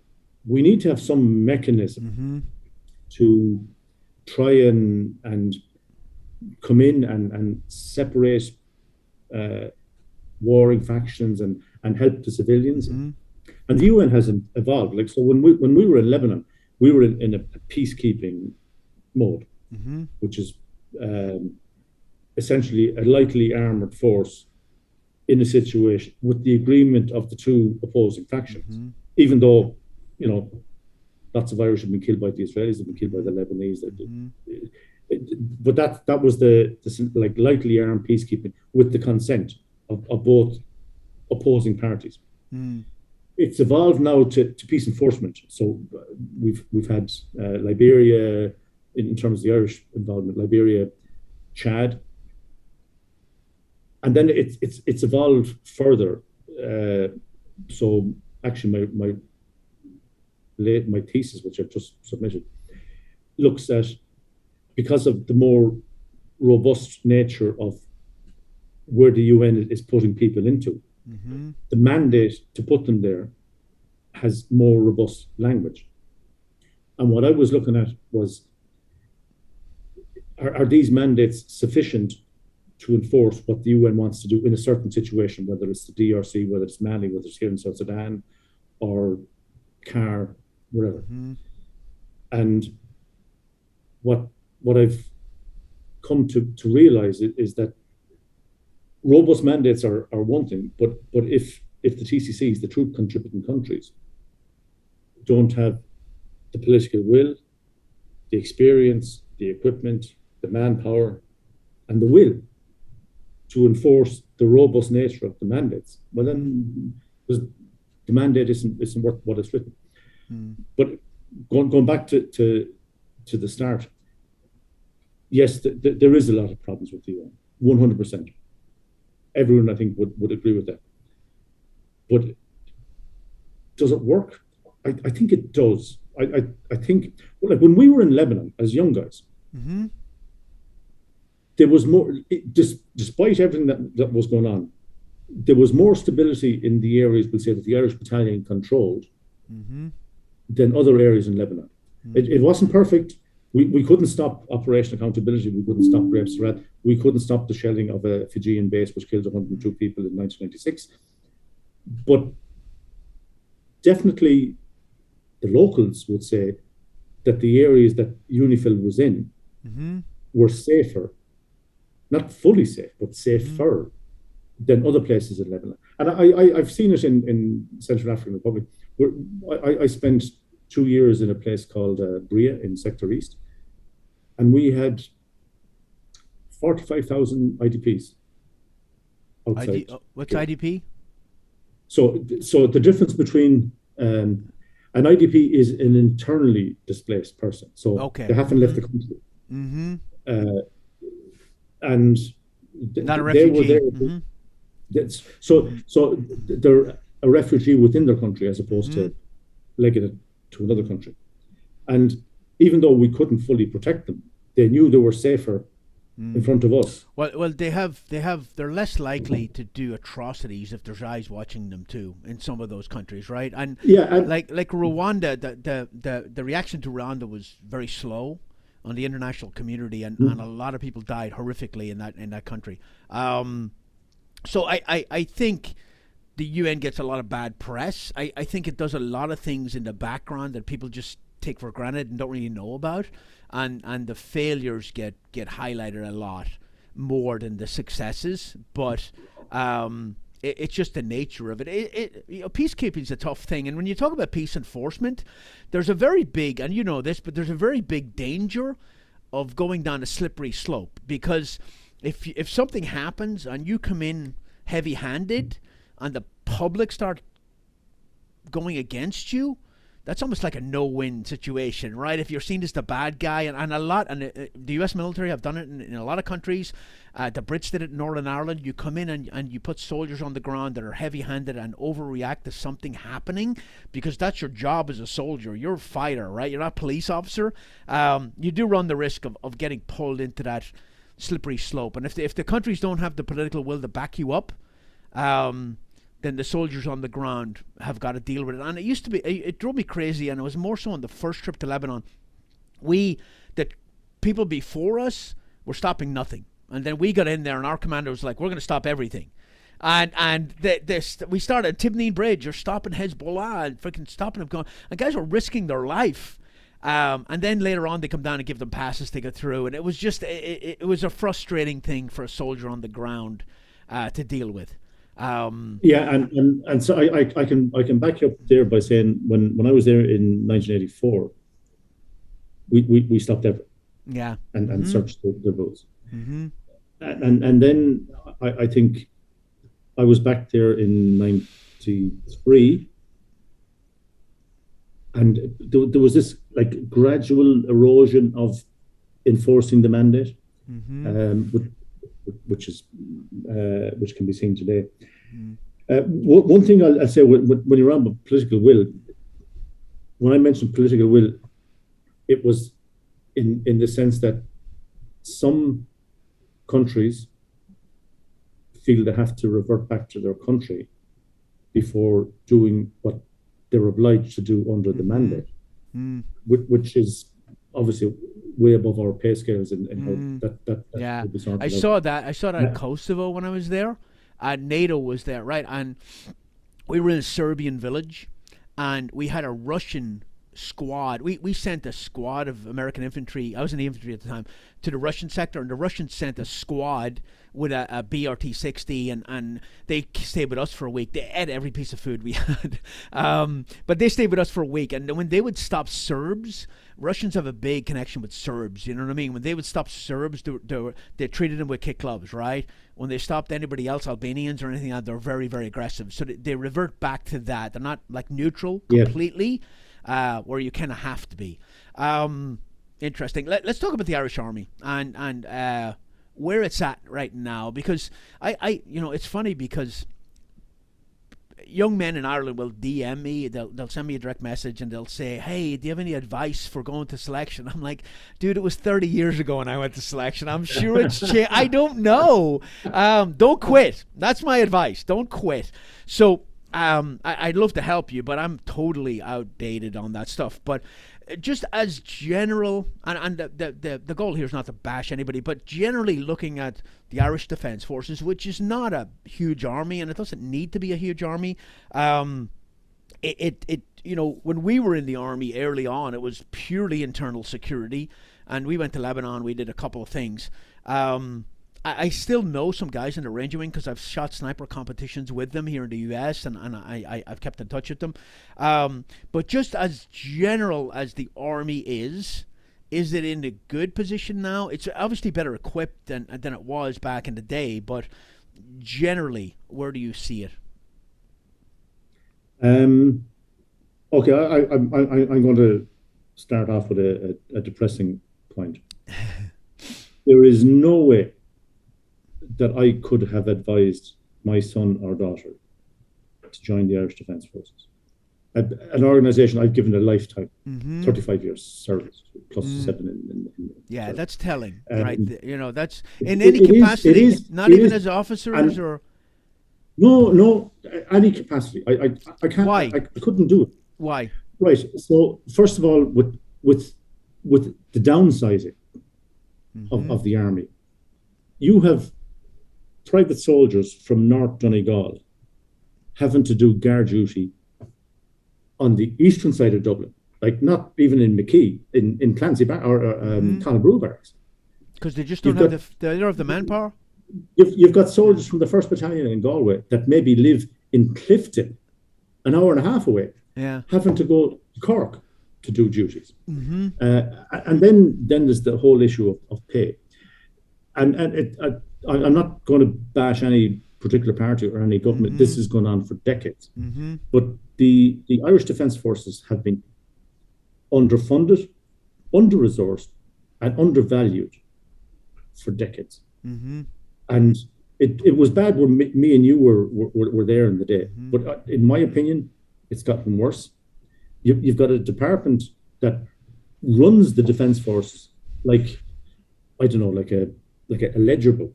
Speaker 2: we need to have some mechanism to try and come in and separate warring factions and help the civilians. And the UN hasn't evolved. Like, so when we were in Lebanon, we were in a peacekeeping mode, which is essentially a lightly armored force in a situation with the agreement of the two opposing factions. Even though, lots of Irish have been killed by the Israelis, have been killed by the Lebanese. But that was the like lightly armed peacekeeping with the consent of both opposing parties. It's evolved now to peace enforcement. So we've had Liberia, in terms of the Irish involvement, Liberia, Chad, and then it's evolved further. So actually, my thesis, which I've just submitted, looks at, because of the more robust nature of where the UN is putting people into, the mandate to put them there has more robust language. And what I was looking at was, are these mandates sufficient to enforce what the UN wants to do in a certain situation, whether it's the DRC, whether it's Mali, whether it's here in South Sudan, or CAR, wherever. And what I've come to realize is that robust mandates are one thing, but if the TCCs, the troop contributing countries, don't have the political will, the experience, the equipment, the manpower, and the will to enforce the robust nature of the mandates, well then the mandate isn't worth what it's written. But going back to the start, yes, there is a lot of problems with the UN, 100%. Everyone, I think, would agree with that. But does it work? I think it does. I think, well, like when we were in Lebanon as young guys, there was more, despite everything that was going on, there was more stability in the areas, we'll say, that the Irish battalion controlled than other areas in Lebanon. It wasn't perfect. We couldn't stop Operation Accountability. We couldn't stop Grapes of Wrath. We couldn't stop the shelling of a Fijian base, which killed 102 people in 1996. But definitely the locals would say that the areas that UNIFIL was in were safer, not fully safe, but safer than other places in Lebanon. And I've seen it in Central African Republic. I spent 2 years in a place called Bria in Sector East, and we had 45,000 IDPs outside.
Speaker 1: What's IDP?
Speaker 2: So the difference between an IDP is an internally displaced person. So they haven't left the country. And
Speaker 1: not a refugee.
Speaker 2: They were there. So they're a refugee within their country as opposed to legging it to another country. And even though we couldn't fully protect them, they knew they were safer in front of us.
Speaker 1: Well, they're less likely to do atrocities if there's eyes watching them too in some of those countries, right? And like Rwanda, the reaction to Rwanda was very slow on the international community, and a lot of people died horrifically in that country. So I think the UN gets a lot of bad press. I think it does a lot of things in the background that people just take for granted and don't really know about, and the failures get highlighted a lot more than the successes. But it's just the nature of it. Peacekeeping is a tough thing, and when you talk about peace enforcement, there's a very big, and you know this, but there's a very big danger of going down a slippery slope, because if something happens and you come in heavy-handed and the public start going against you, that's almost like a no-win situation, right? If you're seen as the bad guy, and the U.S. military have done it in a lot of countries. The Brits did it in Northern Ireland. You come in and you put soldiers on the ground that are heavy-handed and overreact to something happening, because that's your job as a soldier. You're a fighter, right? You're not a police officer. You do run the risk of getting pulled into that slippery slope. And if the countries don't have the political will to back you up, then the soldiers on the ground have got to deal with it. And it drove me crazy, and it was more so on the first trip to Lebanon. That people before us were stopping nothing. And then we got in there, and our commander was like, we're going to stop everything. And we started at Tibneen Bridge, you're stopping Hezbollah, and freaking stopping them going. And guys were risking their life. And then later on, they come down and give them passes to get through. And it was just, it was a frustrating thing for a soldier on the ground to deal with.
Speaker 2: And so I can back you up there by saying when I was there in 1984, we stopped everything.
Speaker 1: Yeah.
Speaker 2: And searched their boats.
Speaker 1: Mm-hmm.
Speaker 2: And then I think I was back there in 93, and there was this like gradual erosion of enforcing the mandate, which can be seen today. One thing I'll say when you're on political will, when I mentioned political will, it was in the sense that some countries feel they have to revert back to their country before doing what they're obliged to do under the mandate, which is obviously way above our pay scales and how that
Speaker 1: yeah.
Speaker 2: would be sorted
Speaker 1: I
Speaker 2: out.
Speaker 1: saw that in Kosovo when I was there. NATO was there, right? And we were in a Serbian village, and we had a Russian squad. We sent a squad of American infantry. I was in the infantry at the time, to the Russian sector, and the Russians sent a squad with a BRT-60, and they stayed with us for a week. They ate every piece of food we had, but they stayed with us for a week. And when they would stop Serbs, Russians have a big connection with Serbs, you know what I mean? When they would stop Serbs, they treated them with kick gloves, right? When they stopped anybody else, Albanians or anything else, they're very, very aggressive. So they revert back to that. They're not like neutral completely, where you kind of have to be. Interesting. Let's talk about the Irish Army and where it's at right now, because I it's funny because young men in Ireland will DM me, they'll send me a direct message, and they'll say, hey, do you have any advice for going to selection? I'm like, dude, it was 30 years ago when I went to selection. I'm sure it's changed. I don't know. Don't quit. That's my advice. Don't quit. So I'd love to help you, but I'm totally outdated on that stuff. But just as general, and the goal here is not to bash anybody, but generally looking at the Irish Defence Forces, which is not a huge army, and it doesn't need to be a huge army. When we were in the army early on, it was purely internal security, and we went to Lebanon. We did a couple of things. I still know some guys in the Ranger Wing because I've shot sniper competitions with them here in the US, and I've kept in touch with them. But just as general as the Army is it in a good position now? It's obviously better equipped than it was back in the day, but generally, where do you see it?
Speaker 2: Okay, I'm going to start off with a depressing point. There is no way that I could have advised my son or daughter to join the Irish Defence Forces, an organisation I've given a lifetime, 35 years service, plus 7 in
Speaker 1: yeah, that's telling, right? That's in any capacity, not even as officers or.
Speaker 2: No, any capacity. I can't.
Speaker 1: Why?
Speaker 2: I couldn't do it.
Speaker 1: Why?
Speaker 2: Right. So first of all, with the downsizing of the army, you have private soldiers from North Donegal having to do guard duty on the eastern side of Dublin, like not even in McKee, in Clancy or Connellbrew Barracks,
Speaker 1: because they just don't have they don't have the manpower.
Speaker 2: You've got soldiers from the 1st Battalion in Galway that maybe live in Clifton, an hour and a half away, having to go to Cork to do duties. And then there's the whole issue of pay. And I'm not going to bash any particular party or any government. This has gone on for decades. But the Irish Defence Forces have been underfunded, under-resourced, and undervalued for decades. And it was bad when me and you were there in the day. But in my opinion, it's gotten worse. You've got a department that runs the Defence Force like, I don't know, like a ledger book.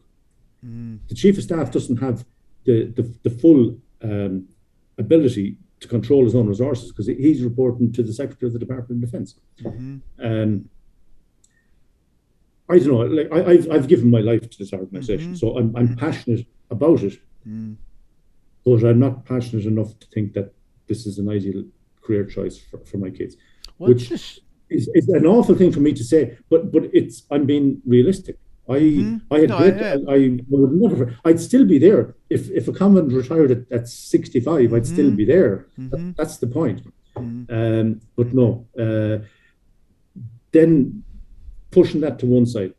Speaker 2: The Chief of Staff doesn't have the full ability to control his own resources because he's reporting to the Secretary of the Department of Defence. I don't know. Like I've given my life to this organisation, so I'm passionate about it. But I'm not passionate enough to think that this is an ideal career choice for my kids, which is an awful thing for me to say. But I'm being realistic. I would never. I'd still be there if a commandant retired at 65. I'd still be there. That's the point. But no. Then pushing that to one side.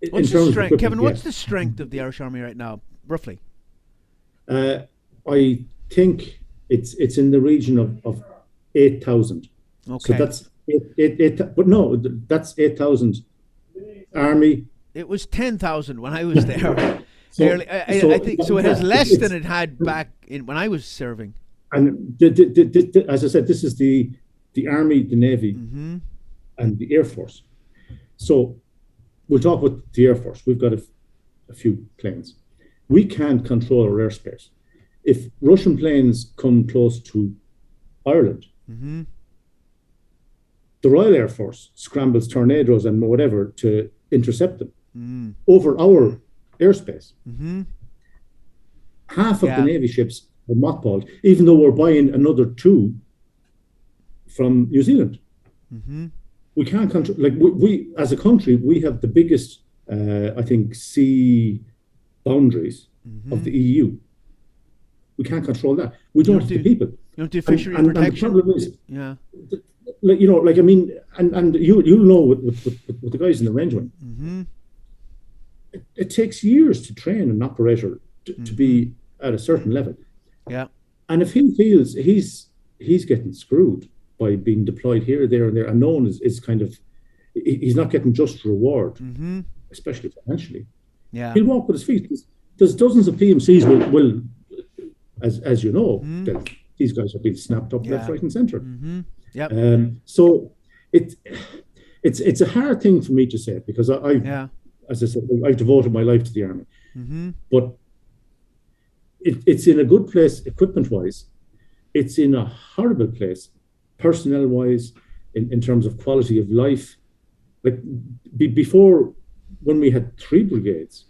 Speaker 1: What's the strength, Kevin? What's the strength of the Irish Army right now, roughly?
Speaker 2: I think it's in the region of 8,000.
Speaker 1: Okay.
Speaker 2: So that's eight. But no, that's 8,000 army.
Speaker 1: It was 10,000 when I was there. I think so. It has less than it had back when I was serving.
Speaker 2: And as I said, this is the Army, the Navy, and the Air Force. So we'll talk about the Air Force. We've got a few planes. We can't control our airspace. If Russian planes come close to Ireland, the Royal Air Force scrambles tornadoes and whatever to intercept them over our airspace. Half of the Navy ships are mothballed, even though we're buying another 2 from New Zealand. We can't control, like we as a country, we have the biggest, I think, sea boundaries of the EU. We can't control that. We don't have the people.
Speaker 1: You don't do fishery protection.
Speaker 2: And the problem is, and you'll know with the guys in the range wing, it takes years to train an operator to be at a certain level.
Speaker 1: Yeah.
Speaker 2: And if he feels he's getting screwed by being deployed here, there, and there, and no one is kind of, he's not getting just reward, especially financially. Yeah, he'll walk with his feet. There's dozens of PMCs will as you know, that these guys have been snapped up left, right, and centre. So it's a hard thing for me to say because as I said, I've devoted my life to the army. But it's in a good place equipment-wise. It's in a horrible place personnel-wise, in terms of quality of life. Like before, when we had 3 brigades,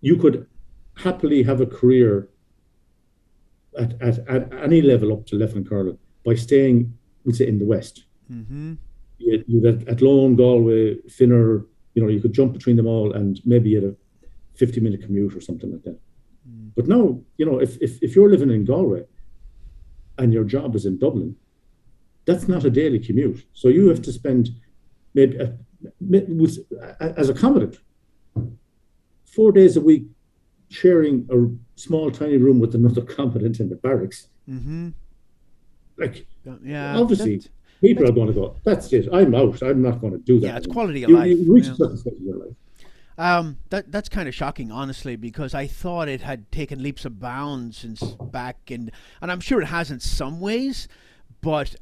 Speaker 2: you could happily have a career at any level up to Lieutenant Colonel by staying, we'd say, in the West.
Speaker 1: Mm-hmm.
Speaker 2: You had Athlone, Galway, Finner, you could jump between them all, and maybe you had a 50-minute commute or something like that. Mm. But now, if you're living in Galway and your job is in Dublin, that's not a daily commute. So you have to spend maybe, as a commandant, 4 days a week sharing a small, tiny room with another commandant in the barracks.
Speaker 1: Mm-hmm.
Speaker 2: Like,
Speaker 1: yeah,
Speaker 2: obviously, people are going to go, that's it, I'm out, I'm not going to do that.
Speaker 1: Yeah, it's quality of life.
Speaker 2: You reach a certain stage of your life.
Speaker 1: That's kind of shocking, honestly, because I thought it had taken leaps of bounds since back in, and I'm sure it has in some ways, but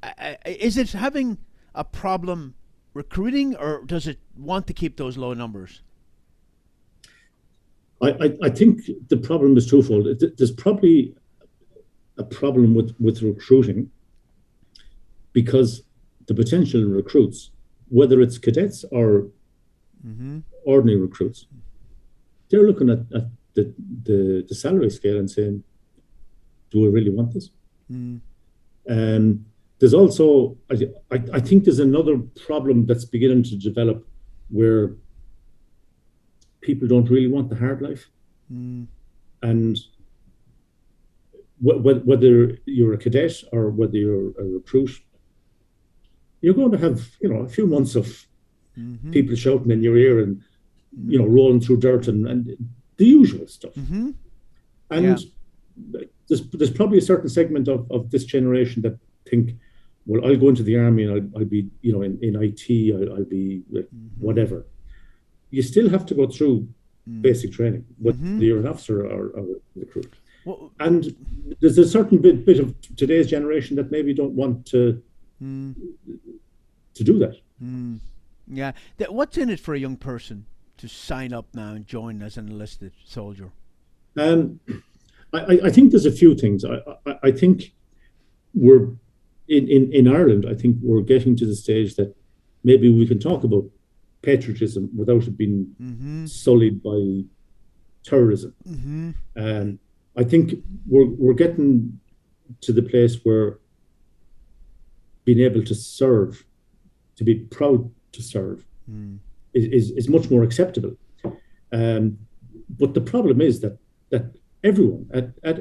Speaker 1: is it having a problem recruiting, or does it want to keep those low numbers?
Speaker 2: I think the problem is twofold. There's probably a problem with recruiting, because the potential recruits, whether it's cadets or ordinary recruits, they're looking at the salary scale and saying, do I really want this? There's also, I think there's another problem that's beginning to develop where people don't really want the hard life. And whether you're a cadet or whether you're a recruit, you're going to have, a few months of people shouting in your ear and, rolling through dirt and the usual stuff. And there's probably a certain segment of this generation that think, well, I'll go into the army and I'll be, in IT, I'll be whatever. You still have to go through basic training, whether you're an officer or a recruit.
Speaker 1: Well,
Speaker 2: and there's a certain bit of today's generation that maybe don't want to do that.
Speaker 1: Yeah. What's in it for a young person to sign up now and join as an enlisted soldier?
Speaker 2: I think there's a few things. I think we're in Ireland. I think we're getting to the stage that maybe we can talk about patriotism without it being sullied by terrorism. I think we're getting to the place where being able to serve, to be proud to serve, is much more acceptable. But the problem is that everyone at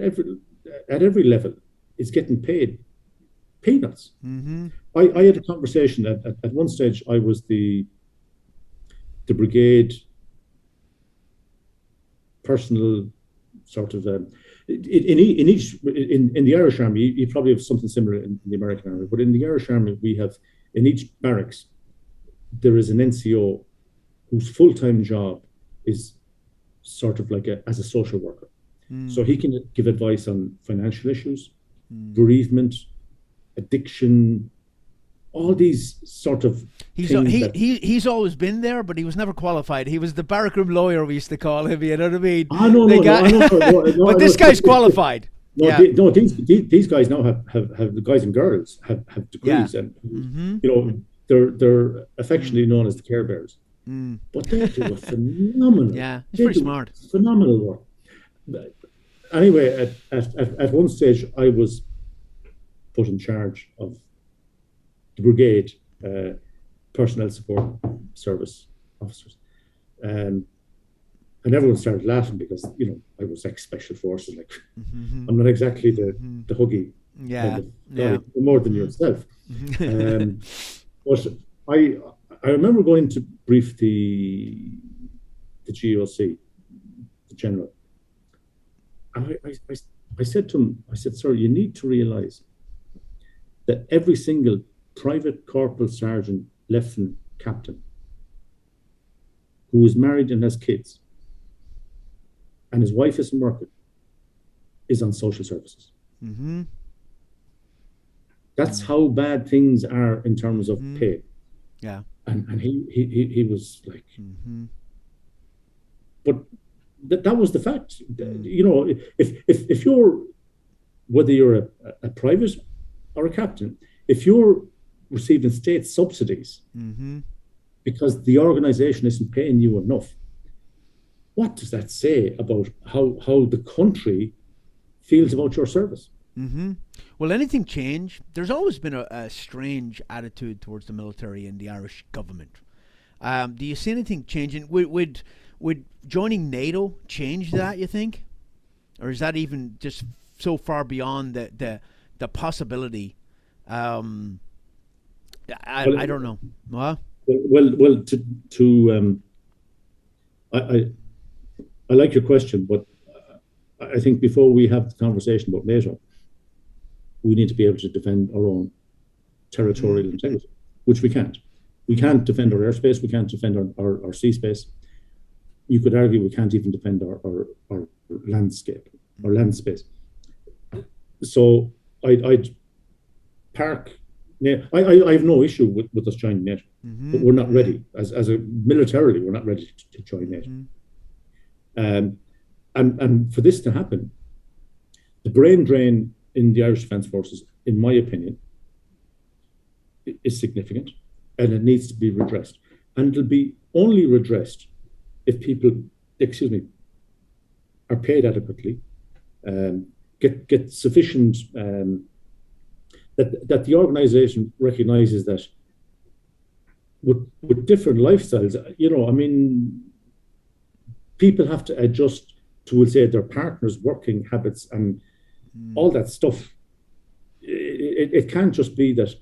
Speaker 2: every level is getting paid peanuts. I had a conversation at one stage. I was the brigade personal sort of in the Irish Army. You probably have something similar in the American Army, but in the Irish Army we have, in each barracks there is an NCO whose full-time job is sort of like as a social worker. So he can give advice on financial issues, bereavement, addiction, all these sort of things.
Speaker 1: He's always been there, but he was never qualified. He was the barrackroom lawyer, we used to call him. You know what I mean? But this guy's qualified.
Speaker 2: These guys now have the guys and girls have degrees, and they're affectionately known as the care bears. But they do a phenomenal.
Speaker 1: Yeah, it's pretty smart.
Speaker 2: Phenomenal work. But anyway, at one stage, I was put in charge of the brigade personnel support service officers, and everyone started laughing because I was ex-special forces. Like I'm not exactly the huggy kind of guy, more than yourself. But I remember going to brief the GOC, the general. I said to him, sir, you need to realize that every single private, corporal, sergeant, lieutenant, captain who is married and has kids and his wife isn't working is on social services. That's how bad things are in terms of pay.
Speaker 1: Yeah.
Speaker 2: And he was like, but that was the fact. You know, if you're, whether you're a private or a captain, if you're receiving state subsidies because the organization isn't paying you enough, what does that say about how the country feels about your service?
Speaker 1: Will anything change? There's always been a strange attitude towards the military and the Irish government. Do you see anything changing? Would joining NATO change that, you think? Or is that even just so far beyond the possibility? I don't know. What?
Speaker 2: Well, I like your question, but I think before we have the conversation about NATO, we need to be able to defend our own territorial integrity, which we can't. We can't defend our airspace. We can't defend our sea space. You could argue we can't even defend our landscape, our land space. So I'd park. I have no issue with us joining NATO, but we're not ready. As a militarily, we're not ready to join NATO. And for this to happen, the brain drain in the Irish Defence Forces, in my opinion, is significant, and it needs to be redressed. And it'll be only redressed if people, are paid adequately, get sufficient, that the organisation recognises that with different lifestyles, you know, I mean, people have to adjust to, we'll say, their partner's working habits and all that stuff. It can't just be that,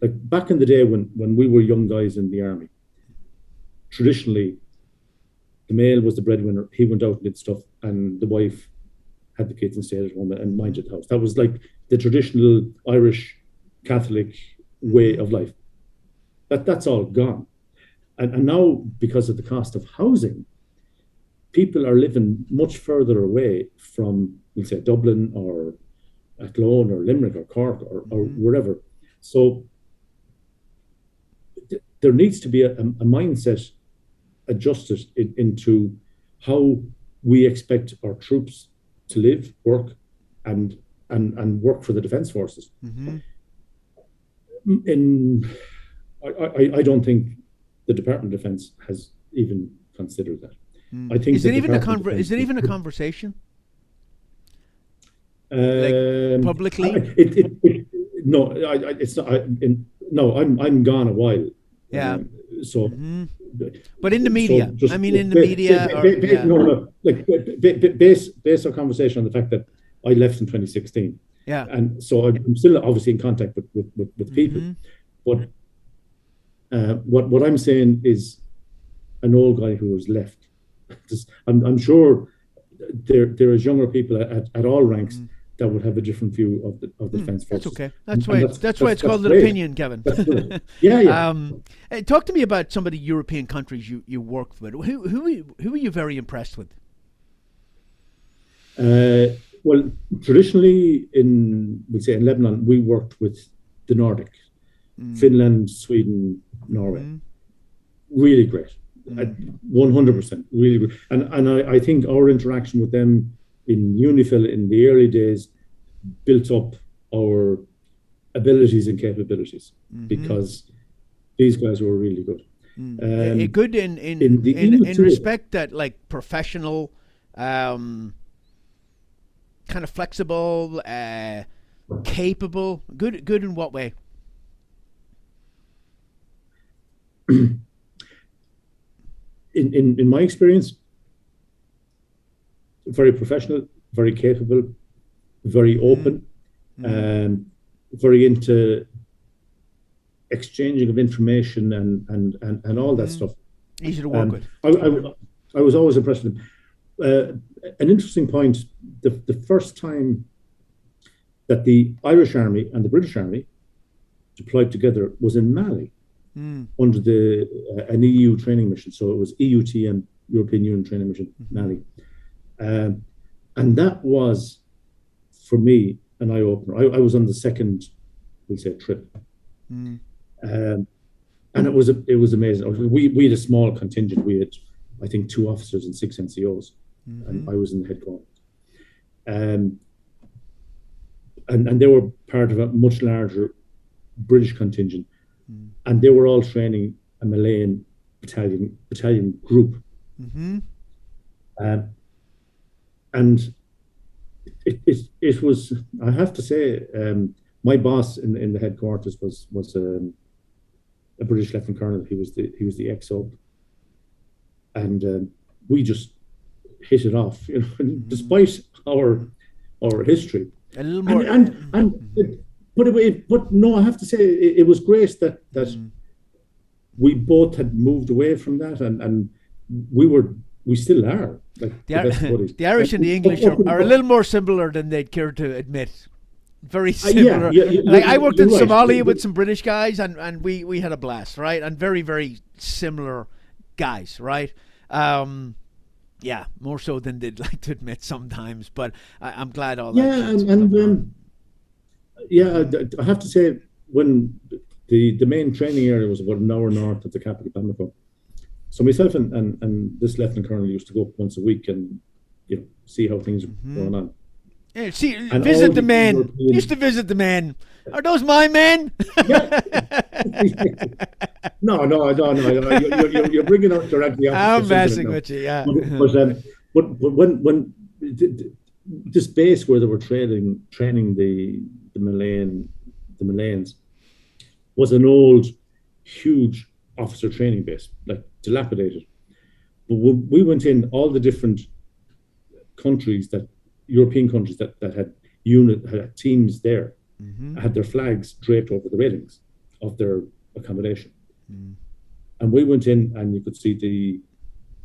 Speaker 2: like back in the day when we were young guys in the army, traditionally, the male was the breadwinner. He went out and did stuff, and the wife had the kids and stayed at home and minded the house. That was like the traditional Irish Catholic way of life. That's all gone. And now, because of the cost of housing, people are living much further away from, we'll say, Dublin or Athlone or Limerick or Cork or wherever. So there needs to be a mindset adjusted into how we expect our troops to live, work, and work for the Defence Forces. I don't think the Department of Defence has even considered that. I think
Speaker 1: is it even a conversation? Like publicly?
Speaker 2: No, it's not. No, I'm gone a while.
Speaker 1: Yeah.
Speaker 2: So.
Speaker 1: But in the media,
Speaker 2: So just,
Speaker 1: I mean, in the media. Based on conversation on the fact that I left in 2016. Yeah.
Speaker 2: And so I'm still obviously in contact with people, but what I'm saying is an old guy who has left. I'm sure there is younger people at all ranks that would have a different view of the Defence Forces.
Speaker 1: That's okay. That's why it's called an opinion, Kevin.
Speaker 2: Yeah.
Speaker 1: Talk to me about some of the European countries you worked with. Who are you very impressed with?
Speaker 2: Well, traditionally we'd say in Lebanon, we worked with the Nordic, Finland, Sweden, Norway. Really great. 100%, really good. And I think our interaction with them in Unifil in the early days built up our abilities and capabilities because these guys were really good.
Speaker 1: Good in respect that, like, professional, kind of flexible, capable. Good in what way?
Speaker 2: In my experience, very professional, very capable, very open, very into exchanging of information and all that stuff.
Speaker 1: Easy to work with.
Speaker 2: I was always impressed with them. An interesting point, the first time that the Irish Army and the British Army deployed together was in Mali under an EU training mission. So it was EUTM, European Union Training Mission, Mali. And that was, for me, an eye-opener. I was on the second, we'll say, trip. And it was amazing. We had a small contingent. We had, I think, 2 officers and 6 NCOs. and I was in the headquarters. And they were part of a much larger British contingent, and they were all training a Malayan battalion group. And it was, I have to say, my boss in the headquarters was a British Lieutenant Colonel. He was the XO, and we just hit it off, despite our history.
Speaker 1: A little more,
Speaker 2: but no, I have to say it was great that we both had moved away from that, and we still are. Like
Speaker 1: the Irish and the English are a little more similar than they'd care to admit. Very similar. Like I worked in Somalia with some British guys, and we had a blast, right? And very, very similar guys, right? Yeah, more so than they'd like to admit sometimes. But I'm glad all that. I have to say, when the main training area was about an hour north of the capital, Bamako. So myself and this Lieutenant Colonel used to go up once a week and see how things were going on. Yeah, visit the men. Used to visit the men. Are those my men?
Speaker 2: No. You're bringing out directly.
Speaker 1: I'm messing with you, yeah.
Speaker 2: But when this base where they were training the Malayans was an old, huge officer training base, like dilapidated. But we went in all the different countries, European countries that had teams there, had their flags draped over the railings of their accommodation. And we went in and you could see the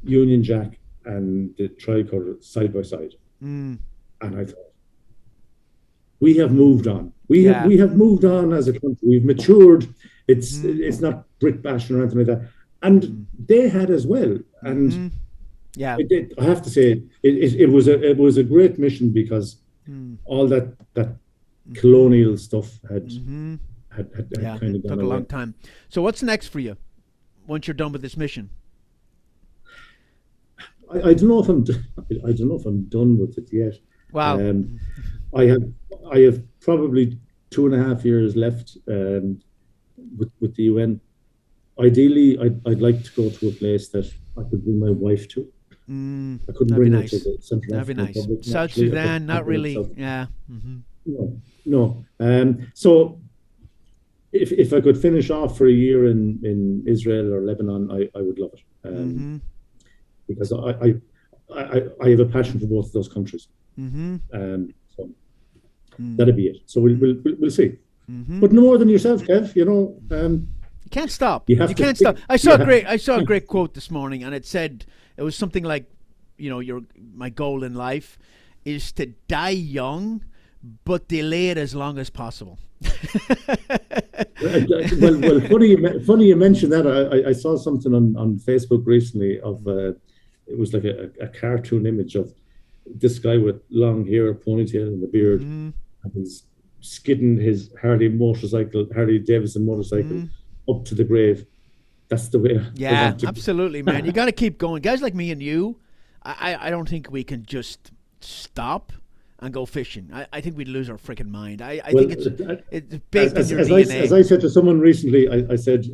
Speaker 2: Union Jack and the tricolour side by side. And I thought, we have moved on. We have moved on as a country. We've matured. It's not brick bashing or anything like that. And they had as well. And I have to say, it was a great mission, because all that colonial stuff had kind of gone
Speaker 1: took a long time. So what's next for you once you're done with this mission?
Speaker 2: I don't know if I'm done with it yet.
Speaker 1: Wow.
Speaker 2: I have probably 2.5 years left with the UN. Ideally, I'd like to go to a place that I could bring my wife to. I couldn't bring her to the Central African Republic.
Speaker 1: South Sudan, not really. Yeah.
Speaker 2: No. So if I could finish off for a year in Israel or Lebanon, I would love it. Because I have a passion for both of those countries. So that'll be it. So we'll see. But no more than yourself, Kev. You
Speaker 1: can't stop.
Speaker 2: You
Speaker 1: can't stop. I saw a great quote this morning, and it said, it was something like, my goal in life is to die young, but delay it as long as possible.
Speaker 2: well, funny you mentioned that. I saw something on Facebook recently of it was like a cartoon image of this guy with long hair, ponytail, and a beard, and he's skidding his Harley Davidson motorcycle up to the grave. That's the way.
Speaker 1: Yeah, absolutely, man. You got to keep going. Guys like me and you, I don't think we can just stop and go fishing. I think we'd lose our freaking mind. I think it's baked in your DNA.
Speaker 2: As I said to someone recently, I said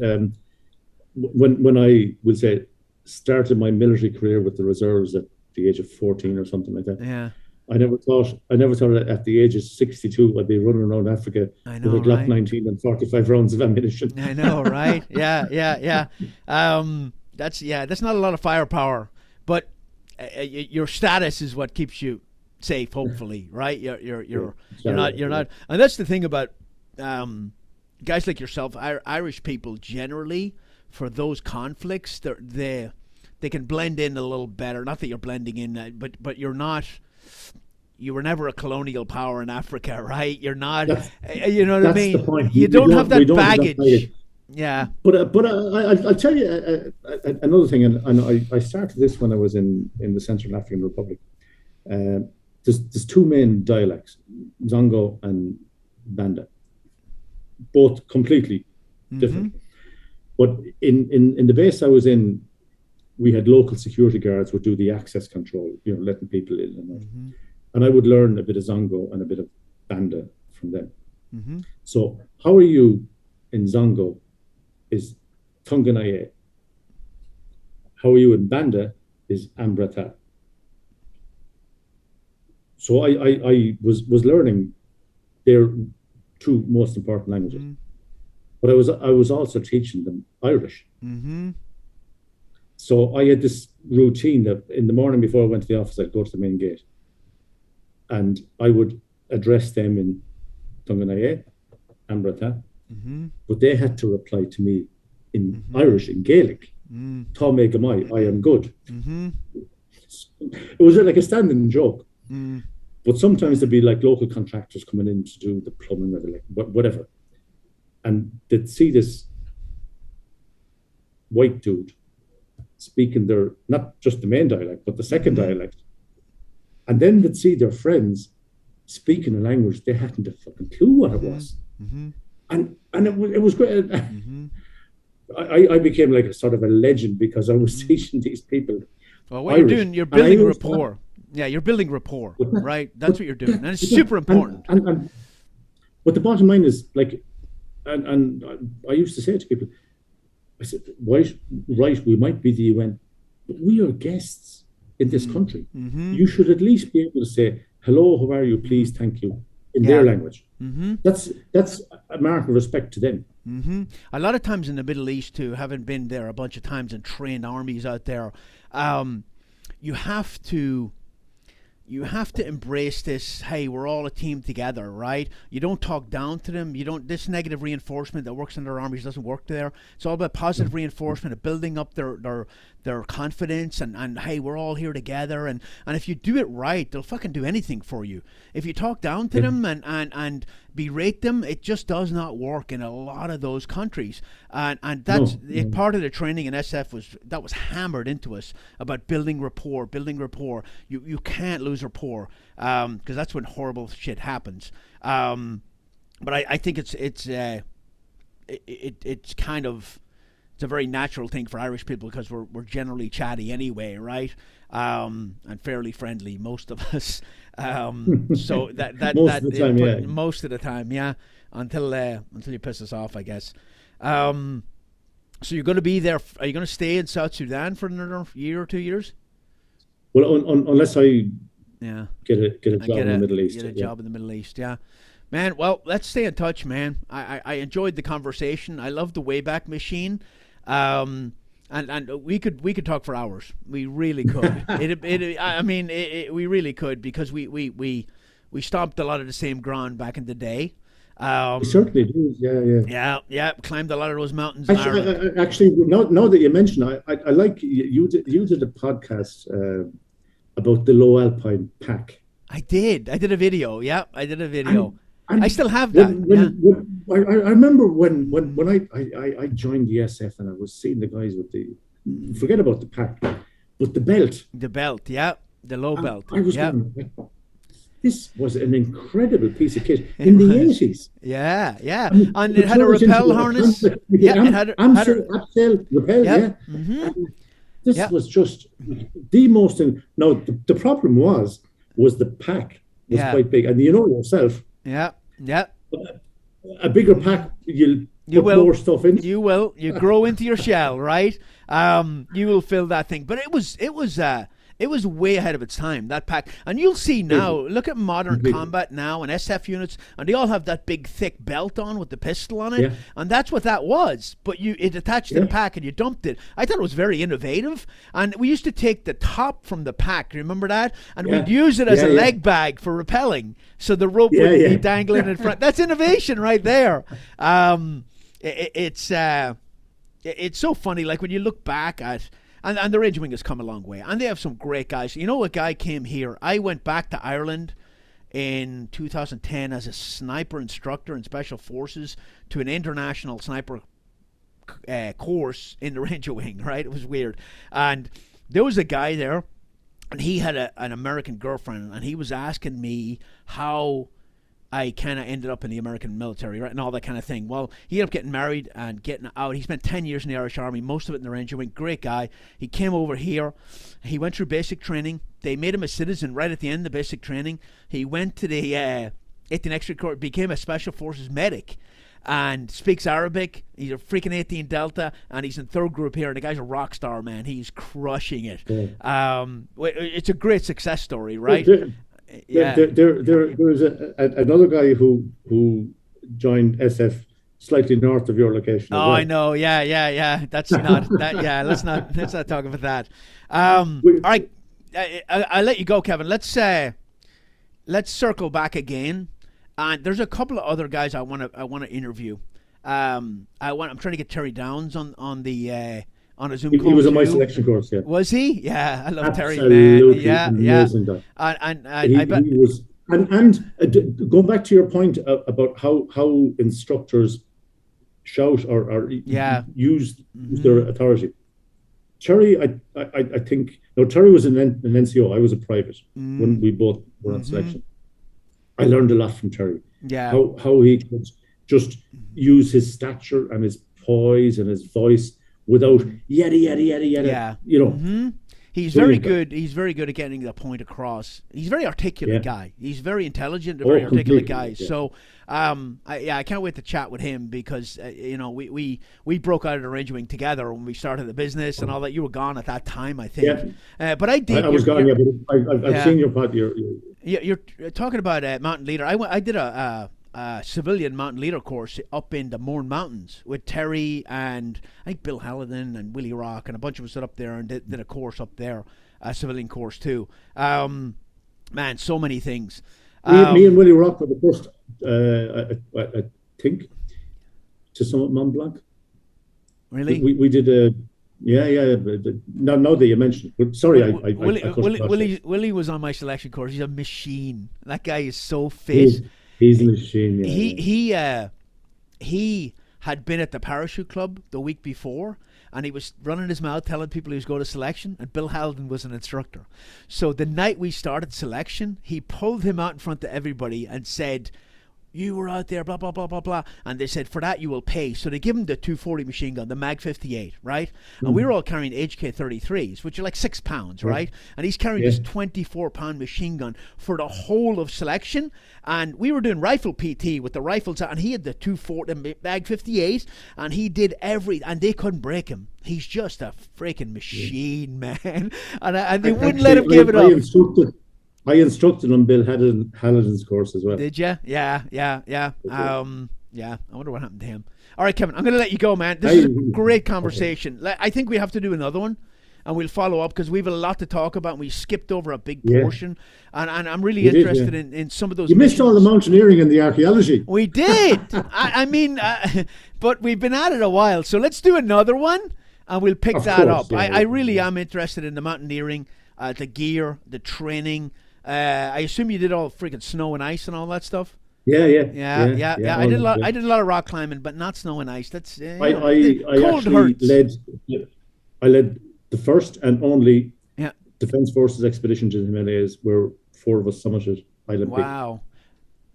Speaker 2: when I would say started my military career with the reserves at the age of 14 or something like that.
Speaker 1: Yeah.
Speaker 2: I never thought that at the age of 62 I'd be running around Africa with a Glock 19 and 45 rounds of ammunition.
Speaker 1: I know, right? Yeah. That's not a lot of firepower, but your status is what keeps you safe, hopefully, right? You're not, and that's the thing about guys like yourself, Irish people generally. For those conflicts, they can blend in a little better. Not that you're blending in, but you're not. You were never a colonial power in Africa, right? You're not. You know what I mean?
Speaker 2: That's the point.
Speaker 1: You don't have that baggage. Yeah.
Speaker 2: But I'll tell you another thing, and I started this when I was in the Central African Republic. There's two main dialects, Zongo and Banda, both completely different. But in the base I was in, we had local security guards would do the access control, letting people in and out.
Speaker 1: Mm-hmm.
Speaker 2: And I would learn a bit of Zongo and a bit of Banda from them.
Speaker 1: Mm-hmm.
Speaker 2: So how are you in Zongo is Tunganaye. How are you in Banda is Ambrata. So I was learning their two most important languages. Mm-hmm. But I was also teaching them Irish.
Speaker 1: Mm-hmm.
Speaker 2: So I had this routine that in the morning before I went to the office, I'd go to the main gate and I would address them in Tunganaye, Ambrata,
Speaker 1: mm-hmm.
Speaker 2: but they had to reply to me in Irish, in Gaelic. Tá mé go maith, I am good.
Speaker 1: Mm-hmm.
Speaker 2: It was like a standing joke.
Speaker 1: Mm.
Speaker 2: But sometimes there'd be like local contractors coming in to do the plumbing or the whatever. And they'd see this white dude speaking their, not just the main dialect, but the second dialect. And then they'd see their friends speaking a language they hadn't a fucking clue what it was.
Speaker 1: Mm-hmm.
Speaker 2: And it was great.
Speaker 1: Mm-hmm.
Speaker 2: I became like a sort of a legend because I was teaching these people.
Speaker 1: Well, what
Speaker 2: Irish.
Speaker 1: You're doing, you're building rapport. Yeah, you're building rapport, right? That's what you're doing. And it's super important.
Speaker 2: But the bottom line is, like, and I used to say to people, I said, right, we might be the UN, but we are guests in this country.
Speaker 1: Mm-hmm.
Speaker 2: You should at least be able to say, hello, how are you, please, thank you, in their language.
Speaker 1: Mm-hmm.
Speaker 2: That's a mark of respect to them.
Speaker 1: Mm-hmm. A lot of times in the Middle East, too, having been there a bunch of times and trained armies out there, you have to embrace this, hey, we're all a team together, right? You don't talk down to them. This negative reinforcement that works in their armies doesn't work there. It's all about positive reinforcement of building up their confidence and hey, we're all here together. And if you do it right, they'll fucking do anything for you. If you talk down to them and berate them, it just does not work in a lot of those countries. And that's part of the training in SF was hammered into us about building rapport. You can't lose rapport because that's when horrible shit happens. But I think it's kind of, it's a very natural thing for Irish people because we're generally chatty anyway, right? And fairly friendly, most of us. So most of the time, yeah. Until you piss us off, I guess. So you're going to be there. Are you going to stay in South Sudan for another year or 2 years?
Speaker 2: Well, unless I get a job in the Middle East.
Speaker 1: Get a job in the Middle East, yeah. Man, well, let's stay in touch, man. I enjoyed the conversation. I love the Wayback Machine. And we could talk for hours. We really could. We really could because we stomped a lot of the same ground back in the day.
Speaker 2: We certainly do.
Speaker 1: Yeah. Climbed a lot of those mountains.
Speaker 2: Actually, now that you mention, I like you did a podcast about the low alpine pack.
Speaker 1: I did a video. Yeah, I did a video. And I still have
Speaker 2: that. I remember when I joined the SF and I was seeing the guys with forget about the pack, but the belt.
Speaker 1: The belt, yeah, the low belt.
Speaker 2: I was going, this was an incredible piece of kit in the 80s.
Speaker 1: Yeah. And it had a rappel harness.
Speaker 2: It had a rappel, yeah.
Speaker 1: Mm-hmm.
Speaker 2: This was just the most. Now the problem was the pack was quite big, and you know yourself.
Speaker 1: Yeah.
Speaker 2: A bigger pack, you put more stuff in.
Speaker 1: You will. You grow into your shell, right? You will fill that thing. But it was way ahead of its time, that pack. And you'll see now, look at modern combat now and SF units, and they all have that big thick belt on with the pistol on it. Yeah. And that's what that was. But it attached to the pack and you dumped it. I thought it was very innovative. And we used to take the top from the pack, remember that? And we'd use it as a leg bag for rappelling. So the rope would be dangling in front. That's innovation right there. It's so funny, like when you look back at, and the Ranging Wing has come a long way, and they have some great guys. You know, a guy came here. I went back to Ireland in 2010 as a sniper instructor in Special Forces to an international sniper course in the Ranging Wing, right? It was weird. And there was a guy there, and he had an American girlfriend, and he was asking me how I kind of ended up in the American military, right, and all that kind of thing. Well, he ended up getting married and getting out. He spent 10 years in the Irish Army, most of it in the regiment. Great guy. He came over here. He went through basic training. They made him a citizen right at the end of the basic training. He went to the 18 Extra Corps, became a Special Forces medic, and speaks Arabic. He's a freaking 18 Delta, and he's in 3rd group here, and the guy's a rock star, man. He's crushing it. Yeah. It's a great success story, right?
Speaker 2: There's another guy who joined SF slightly north of your location.
Speaker 1: Oh, well. I know. Yeah. That's not that. Yeah, let's not talk about that. All right, I'll let you go, Kevin. Let's circle back again. And there's a couple of other guys I want to interview. I'm trying to get Terry Downs on a Zoom call.
Speaker 2: He was on my selection course. Yeah.
Speaker 1: Was he? Yeah, I love
Speaker 2: Absolutely
Speaker 1: Terry, man.
Speaker 2: Amazing guy.
Speaker 1: And I bet
Speaker 2: he was. And going back to your point about how instructors shout or use their authority. Terry, I think. No, Terry was an NCO. I was a private when we both were on selection. I learned a lot from Terry.
Speaker 1: Yeah.
Speaker 2: How he could just use his stature and his poise and his voice without yada.
Speaker 1: Yeah.
Speaker 2: You know.
Speaker 1: He's very good. He's very good at getting the point across. He's a very articulate guy. He's very intelligent, a very articulate guy. Yeah. So, I can't wait to chat with him because we broke out of the regiment together when we started the business and all that. You were gone at that time, I think.
Speaker 2: Yeah.
Speaker 1: But I did.
Speaker 2: I was gone. Yeah, but I've seen your part.
Speaker 1: You're talking about mountain leader. I did a civilian mountain leader course up in the Mourne Mountains with Terry and I think Bill Hallidan and Willie Rock and a bunch of us up there and did a course up there, a civilian course too. Man, so many things.
Speaker 2: Me and Willie Rock were the first, I think, to Summit Mont Blanc.
Speaker 1: Really?
Speaker 2: We did a. Yeah. Now that you mentioned it. Sorry,
Speaker 1: Willie was on my selection course. He's a machine. That guy is so fit.
Speaker 2: He's a machine. Yeah.
Speaker 1: He had been at the parachute club the week before, and he was running his mouth telling people he was going to selection, and Bill Hallidan was an instructor. So the night we started selection, he pulled him out in front of everybody and said, "You were out there, blah, blah, blah, blah, blah." And they said, "For that, you will pay." So they give him the 240 machine gun, the Mag 58, right? And we were all carrying HK-33s, which are like 6 pounds, right? And he's carrying this 24-pound machine gun for the whole of selection. And we were doing rifle PT with the rifles, and he had the 240 Mag 58, and he did and they couldn't break him. He's just a freaking machine, man. And they wouldn't let him give it up.
Speaker 2: I instructed on Bill Hallidan's course as well.
Speaker 1: Did you? Yeah. I wonder what happened to him. All right, Kevin, I'm going to let you go, man. This is a great conversation. Okay. I think we have to do another one, and we'll follow up because we have a lot to talk about, and we skipped over a big portion. And I'm really interested in some of those.
Speaker 2: You missed all the mountaineering and the archaeology.
Speaker 1: We did. I mean, but we've been at it a while, so let's do another one, and we'll pick that up. Yeah, I really am interested in the mountaineering, the gear, the training. I assume you did all freaking snow and ice and all that stuff.
Speaker 2: Yeah.
Speaker 1: I did a lot of rock climbing, but not snow and ice. That's
Speaker 2: I actually led the first and only Defence Forces expedition to the Himalayas, where 4 of us summited Island Peak.
Speaker 1: Wow,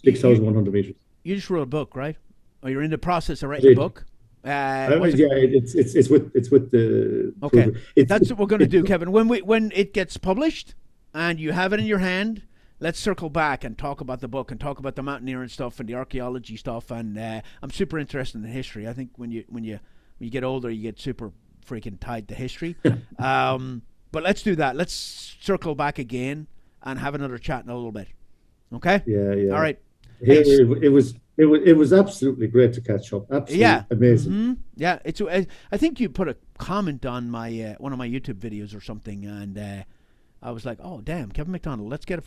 Speaker 2: 6,100 meters.
Speaker 1: You just wrote a book, right? Or you're in the process of writing a book.
Speaker 2: It's with the.
Speaker 1: Okay, that's what we're going to do, Kevin. When it gets published and you have it in your hand, let's circle back and talk about the book and talk about the mountaineering stuff and the archaeology stuff. And I'm super interested in history. I think when you get older, you get super freaking tied to history. But let's do that. Let's circle back again and have another chat in a little bit. Okay?
Speaker 2: Yeah.
Speaker 1: All right.
Speaker 2: It was absolutely great to catch up. Absolutely amazing.
Speaker 1: Mm-hmm. Yeah, I think you put a comment on my one of my YouTube videos or something, and I was like, "Oh, damn, Kevin McDonald, let's get a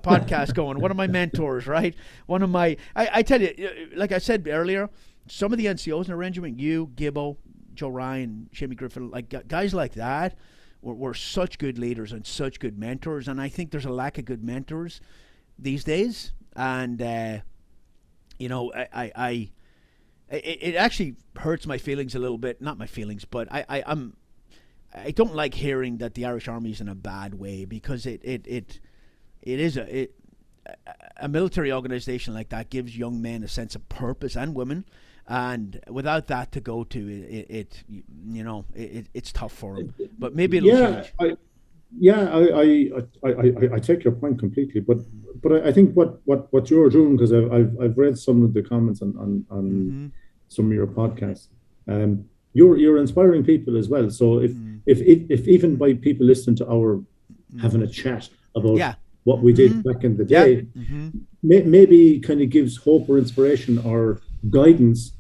Speaker 1: podcast going." One of my mentors, right? One of my I tell you, like I said earlier, some of the NCOs in the regiment, you, Gibbo, Joe Ryan, Shamie Griffin, like guys like that were such good leaders and such good mentors, and I think there's a lack of good mentors these days. And it actually hurts my feelings a little bit. Not my feelings, but I don't like hearing that the Irish Army is in a bad way, because it a military organization like that gives young men a sense of purpose, and women. And without that to go to, it's tough for them. But maybe it'll change.
Speaker 2: I take your point completely, but I think what you're doing, because I've read some of the comments on some of your podcasts. You're inspiring people as well. So if even by people listening to our having a chat about what we did back in the day, maybe kind of gives hope or inspiration or guidance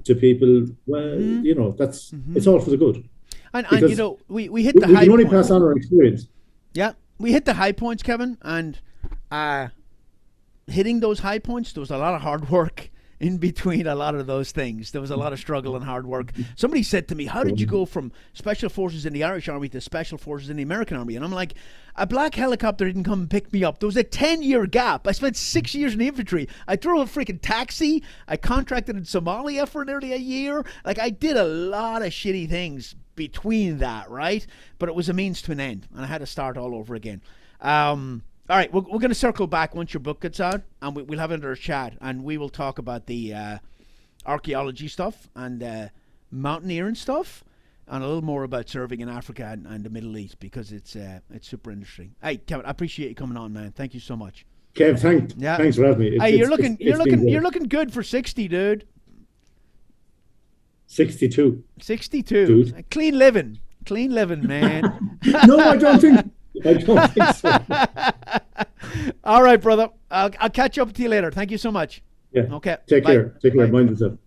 Speaker 2: to people. Well, that's it's all for the good.
Speaker 1: And we hit the high points. We can
Speaker 2: only pass on our experience.
Speaker 1: Yeah, we hit the high points, Kevin, and hitting those high points, there was a lot of hard work in between a lot of those things. There was a lot of struggle and hard work. Somebody said to me, how did you go from special forces in the Irish Army to special forces in the American Army? And I'm like, a black helicopter didn't come and pick me up. There was a 10-year gap. I spent 6 years in the infantry. I drove a freaking taxi. I contracted in Somalia for nearly a year. Like, I did a lot of shitty things between that, right? But it was a means to an end, and I had to start all over again. All right, we're going to circle back once your book gets out, and we'll have another chat, and we will talk about the archaeology stuff and mountaineering stuff, and a little more about serving in Africa and the Middle East, because it's super interesting. Hey, Kevin, I appreciate you coming on, man. Thank you so much.
Speaker 2: Kev, thanks for having me.
Speaker 1: Hey, you're looking good for 60, dude.
Speaker 2: 62.
Speaker 1: 62. Dude. Clean living, man.
Speaker 2: No, I don't think so.
Speaker 1: All right, brother. I'll catch up with you later. Thank you so much.
Speaker 2: Yeah.
Speaker 1: Okay.
Speaker 2: Take care. Mind yourself.